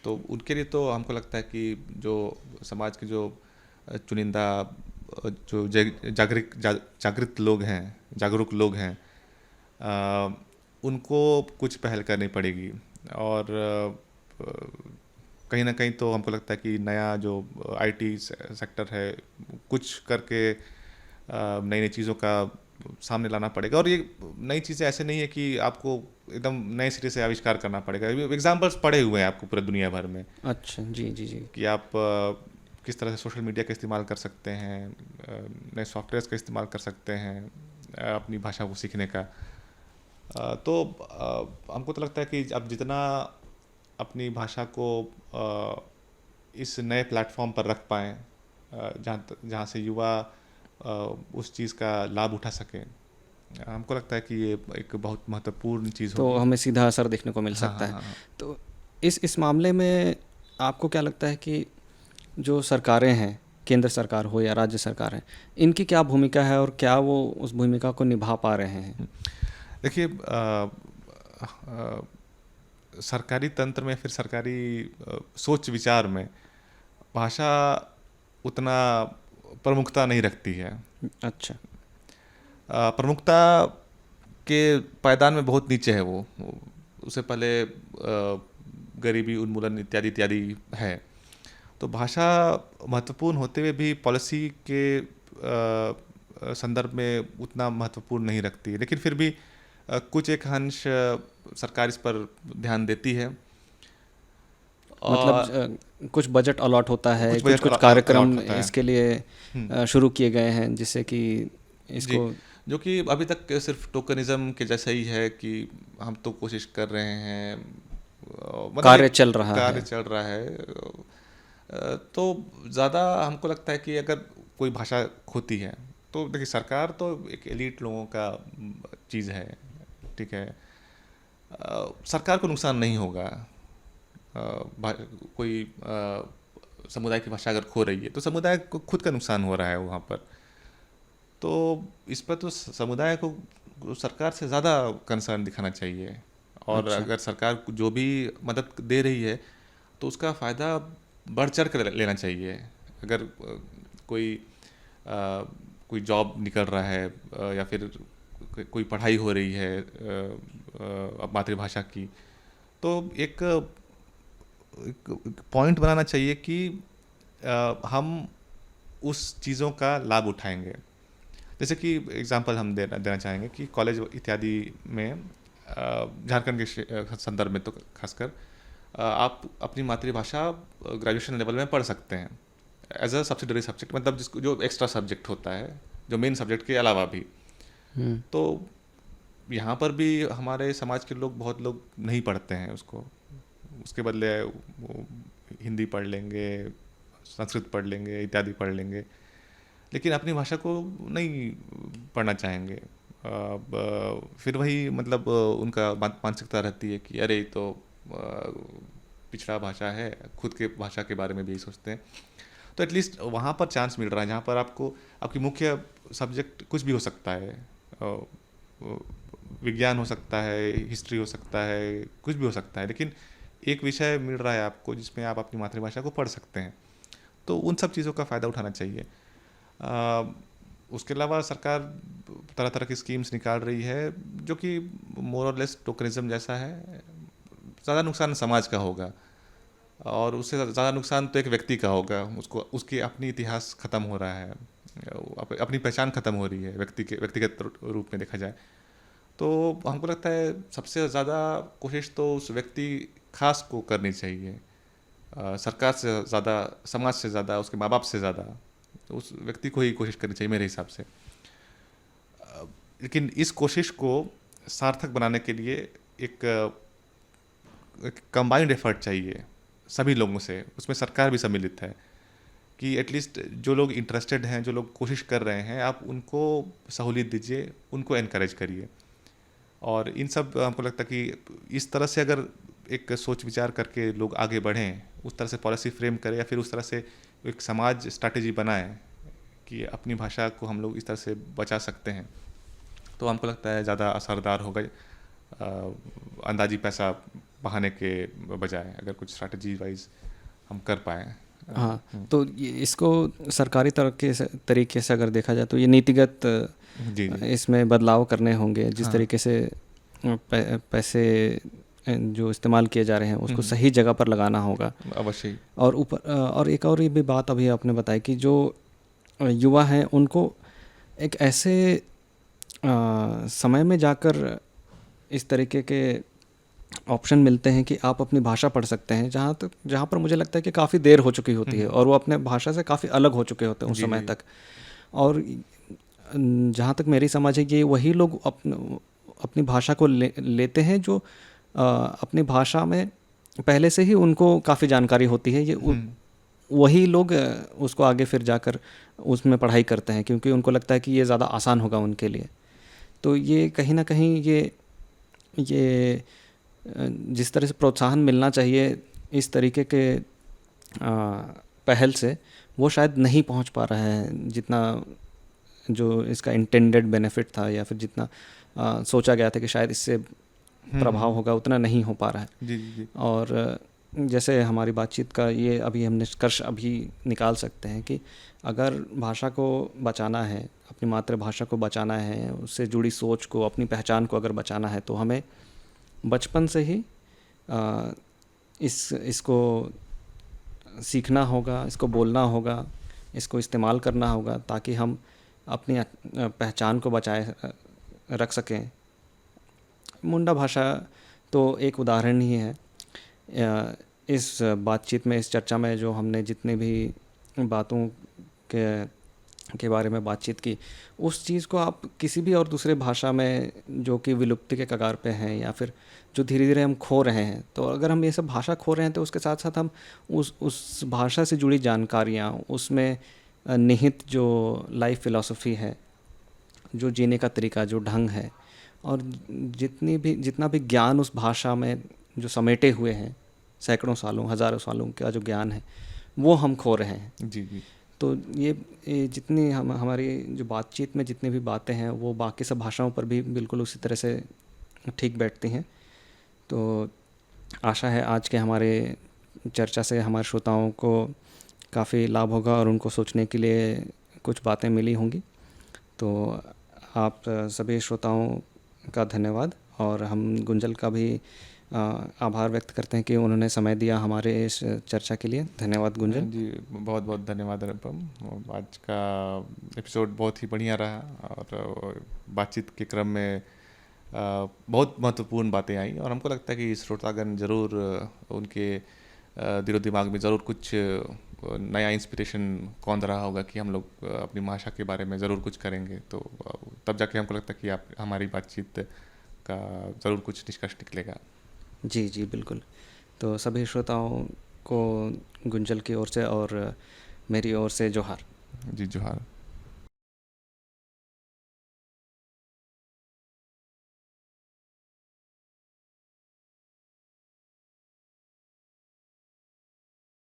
तो उनके लिए तो हमको लगता है कि जो समाज के जो चुनिंदा जो जागृत लोग हैं, जागरूक लोग हैं, अ, उनको कुछ पहल करनी पड़ेगी। और कहीं ना कहीं तो हमको लगता है कि नया जो आईटी सेक्टर है, कुछ करके नई नई चीज़ों का सामने लाना पड़ेगा। और ये नई चीज़ें ऐसे नहीं है कि आपको एकदम नए सिरे से आविष्कार करना पड़ेगा। एग्जाम्पल्स पड़े हुए हैं आपको पूरे दुनिया भर में, अच्छा, जी, जी, जी। कि आप किस तरह से सोशल मीडिया का इस्तेमाल कर सकते हैं, नए सॉफ्टवेयर्स का इस्तेमाल कर सकते हैं अपनी भाषा को सीखने का। तो हमको तो लगता है कि अब जितना अपनी भाषा को इस नए प्लेटफॉर्म पर रख पाएँ, जहाँ जहाँ से युवा उस चीज़ का लाभ उठा सकें, हमको लगता है कि ये एक बहुत महत्वपूर्ण चीज़ तो होगी। हमें सीधा असर देखने को मिल हाँ, सकता हाँ, है। हाँ, हाँ। तो इस मामले में आपको क्या लगता है कि जो सरकारें हैं, केंद्र सरकार हो या राज्य सरकार है, इनकी क्या भूमिका है और क्या वो उस भूमिका को निभा पा रहे हैं? देखिए, सरकारी तंत्र में, फिर सरकारी सोच विचार में भाषा उतना प्रमुखता नहीं रखती है। अच्छा। प्रमुखता के पायदान में बहुत नीचे है वो। उससे पहले गरीबी उन्मूलन इत्यादि इत्यादि है। तो भाषा महत्वपूर्ण होते हुए भी पॉलिसी के संदर्भ में उतना महत्वपूर्ण नहीं रखती है। लेकिन फिर भी कुछ एक अंश सरकार इस पर ध्यान देती है। मतलब और कुछ बजट अलॉट होता है, कुछ कुछ बजट कुछ अलॉट कार्यक्रम होता है। इसके लिए हम्म, शुरू किए गए हैं जिससे कि जी, इसको। जो कि अभी तक सिर्फ टोकनिज्म के जैसा ही है कि हम तो कोशिश कर रहे हैं, मतलब कार्य एक चल रहा है। कार्य चल रहा है। तो ज़्यादा हमको लगता है कि अगर कोई भाषा खोती है, तो देखिए सरकार तो एक एलीट लोगों का चीज़ है, ठीक है। सरकार को नुकसान नहीं होगा। कोई समुदाय की भाषा अगर खो रही है, तो समुदाय को खुद का नुकसान हो रहा है वहाँ पर। तो इस पर तो समुदाय को सरकार से ज़्यादा कंसर्न दिखाना चाहिए। और अच्छा। अगर सरकार जो भी मदद दे रही है, तो उसका फ़ायदा बढ़ चढ़ कर लेना चाहिए। अगर कोई कोई जॉब निकल रहा है, या फिर कोई पढ़ाई हो रही है मातृभाषा की, तो एक पॉइंट बनाना चाहिए कि हम उस चीज़ों का लाभ उठाएंगे। जैसे कि एग्जांपल हम देना चाहेंगे कि कॉलेज इत्यादि में, झारखंड के संदर्भ में तो खासकर, आप अपनी मातृभाषा ग्रेजुएशन लेवल में पढ़ सकते हैं एज अ सब्सिडरी सब्जेक्ट, मतलब जिसको जो एक्स्ट्रा सब्जेक्ट होता है, जो मेन सब्जेक्ट के अलावा भी। हम्म। तो यहाँ पर भी हमारे समाज के लोग, बहुत लोग नहीं पढ़ते हैं उसको। उसके बदले वो हिंदी पढ़ लेंगे, संस्कृत पढ़ लेंगे, इत्यादि पढ़ लेंगे, लेकिन अपनी भाषा को नहीं पढ़ना चाहेंगे। फिर वही मतलब उनका मानसिकता रहती है कि अरे ये तो पिछड़ा भाषा है, खुद के भाषा के बारे में भी यही सोचते हैं। तो एटलीस्ट वहाँ पर चांस मिल रहा है जहाँ पर आपको आपकी मुख्य सब्जेक्ट कुछ भी हो सकता है, विज्ञान हो सकता है, हिस्ट्री हो सकता है, कुछ भी हो सकता है, लेकिन एक विषय मिल रहा है आपको जिसमें आप अपनी मातृभाषा को पढ़ सकते हैं। तो उन सब चीज़ों का फ़ायदा उठाना चाहिए। उसके अलावा सरकार तरह तरह की स्कीम्स निकाल रही है जो कि मोर और लेस टोकनिज्म जैसा है। ज़्यादा नुकसान समाज का होगा, और उससे ज़्यादा नुकसान तो एक व्यक्ति का होगा। उसको उसकी अपनी इतिहास ख़त्म हो रहा है, अपनी पहचान ख़त्म हो रही है व्यक्तिगत रूप में देखा जाए। तो हमको लगता है सबसे ज़्यादा कोशिश तो उस व्यक्ति खास को करनी चाहिए, सरकार से ज़्यादा, समाज से ज़्यादा, उसके माँ बाप से ज़्यादा, तो उस व्यक्ति को ही कोशिश करनी चाहिए मेरे हिसाब से। लेकिन इस कोशिश को सार्थक बनाने के लिए एक कंबाइंड एफर्ट चाहिए सभी लोगों से, उसमें सरकार भी सम्मिलित है, कि एटलीस्ट जो लोग इंटरेस्टेड हैं, जो लोग कोशिश कर रहे हैं, आप उनको सहूलियत दीजिए, उनको एनकरेज करिए। और इन सब हमको लगता है कि इस तरह से अगर एक सोच विचार करके लोग आगे बढ़ें, उस तरह से पॉलिसी फ्रेम करें या फिर उस तरह से एक समाज स्ट्रैटेजी बनाएं कि अपनी भाषा को हम लोग इस तरह से बचा सकते हैं, तो हमको लगता है ज़्यादा असरदार होगा अंदाजी पैसा बहाने के बजाय, अगर कुछ स्ट्रैटेजी वाइज हम कर पाएँ। हाँ, तो ये इसको सरकारी तरीके से अगर देखा जाए तो ये नीतिगत जी जी इसमें बदलाव करने होंगे, जिस हाँ तरीके से पैसे जो इस्तेमाल किए जा रहे हैं उसको हम्म, सही जगह पर लगाना होगा। अवश्य ही। और ऊपर और एक और ये भी बात अभी आपने बताई कि जो युवा हैं उनको एक ऐसे समय में जाकर इस तरीके के ऑप्शन मिलते हैं कि आप अपनी भाषा पढ़ सकते हैं, जहाँ पर मुझे लगता है कि काफ़ी देर हो चुकी होती है और वो अपने भाषा से काफ़ी अलग हो चुके होते हैं उस जी समय जी तक। और जहाँ तक मेरी समझ है कि वही लोग अपनी भाषा को लेते हैं जो अपनी भाषा में पहले से ही उनको काफ़ी जानकारी होती है। वही लोग उसको आगे फिर जाकर उसमें पढ़ाई करते हैं क्योंकि उनको लगता है कि ये ज़्यादा आसान होगा उनके लिए। तो ये कहीं ना कहीं ये जिस तरह से प्रोत्साहन मिलना चाहिए इस तरीके के पहल से, वो शायद नहीं पहुंच पा रहा है जितना जो इसका इंटेंडेड बेनिफिट था या फिर जितना सोचा गया था कि शायद इससे प्रभाव होगा, उतना नहीं हो पा रहा है। जी जी जी और जैसे हमारी बातचीत का ये अभी हम निष्कर्ष अभी निकाल सकते हैं कि अगर भाषा को बचाना है, अपनी मातृभाषा को बचाना है, उससे जुड़ी सोच को, अपनी पहचान को अगर बचाना है तो हमें बचपन से ही इसको सीखना होगा, इसको बोलना होगा, इसको इस्तेमाल करना होगा ताकि हम अपनी पहचान को बचाए रख सकें। मुंडा भाषा तो एक उदाहरण ही है। इस बातचीत में, इस चर्चा में जो हमने जितने भी बातों के बारे में बातचीत की, उस चीज़ को आप किसी भी और दूसरे भाषा में जो कि विलुप्ति के कगार पे हैं या फिर जो धीरे धीरे हम खो रहे हैं, तो अगर हम ये सब भाषा खो रहे हैं तो उसके साथ साथ हम उस भाषा से जुड़ी जानकारियाँ, उसमें निहित जो लाइफ फिलॉसफी है, जो जीने का तरीका, जो ढंग है, और जितना भी ज्ञान उस भाषा में जो समेटे हुए हैं, सैकड़ों सालों, हज़ारों सालों का जो ज्ञान है, वो हम खो रहे हैं। जी जी तो ये जितनी हमारी जो बातचीत में जितनी भी बातें हैं वो बाकी सब भाषाओं पर भी बिल्कुल उसी तरह से ठीक बैठती हैं। तो आशा है आज के हमारे चर्चा से हमारे श्रोताओं को काफ़ी लाभ होगा और उनको सोचने के लिए कुछ बातें मिली होंगी। तो आप सभी श्रोताओं का धन्यवाद, और हम गुंजल का भी आभार व्यक्त करते हैं कि उन्होंने समय दिया हमारे इस चर्चा के लिए। धन्यवाद गुंजल जी, बहुत बहुत धन्यवाद अनुपम। आज का एपिसोड बहुत ही बढ़िया रहा और बातचीत के क्रम में बहुत महत्वपूर्ण बातें आई, और हमको लगता है कि श्रोतागण ज़रूर उनके दिलो दिमाग में ज़रूर कुछ नया इंस्पिरेशन कौंध रहा होगा कि हम लोग अपनी भाषा के बारे में ज़रूर कुछ करेंगे। तो तब जाके हमको लगता है कि आप हमारी बातचीत का ज़रूर कुछ निष्कर्ष निकलेगा। जी जी बिल्कुल। तो सभी श्रोताओं को गुंजल की ओर से और मेरी ओर से जोहार। जी जोहार।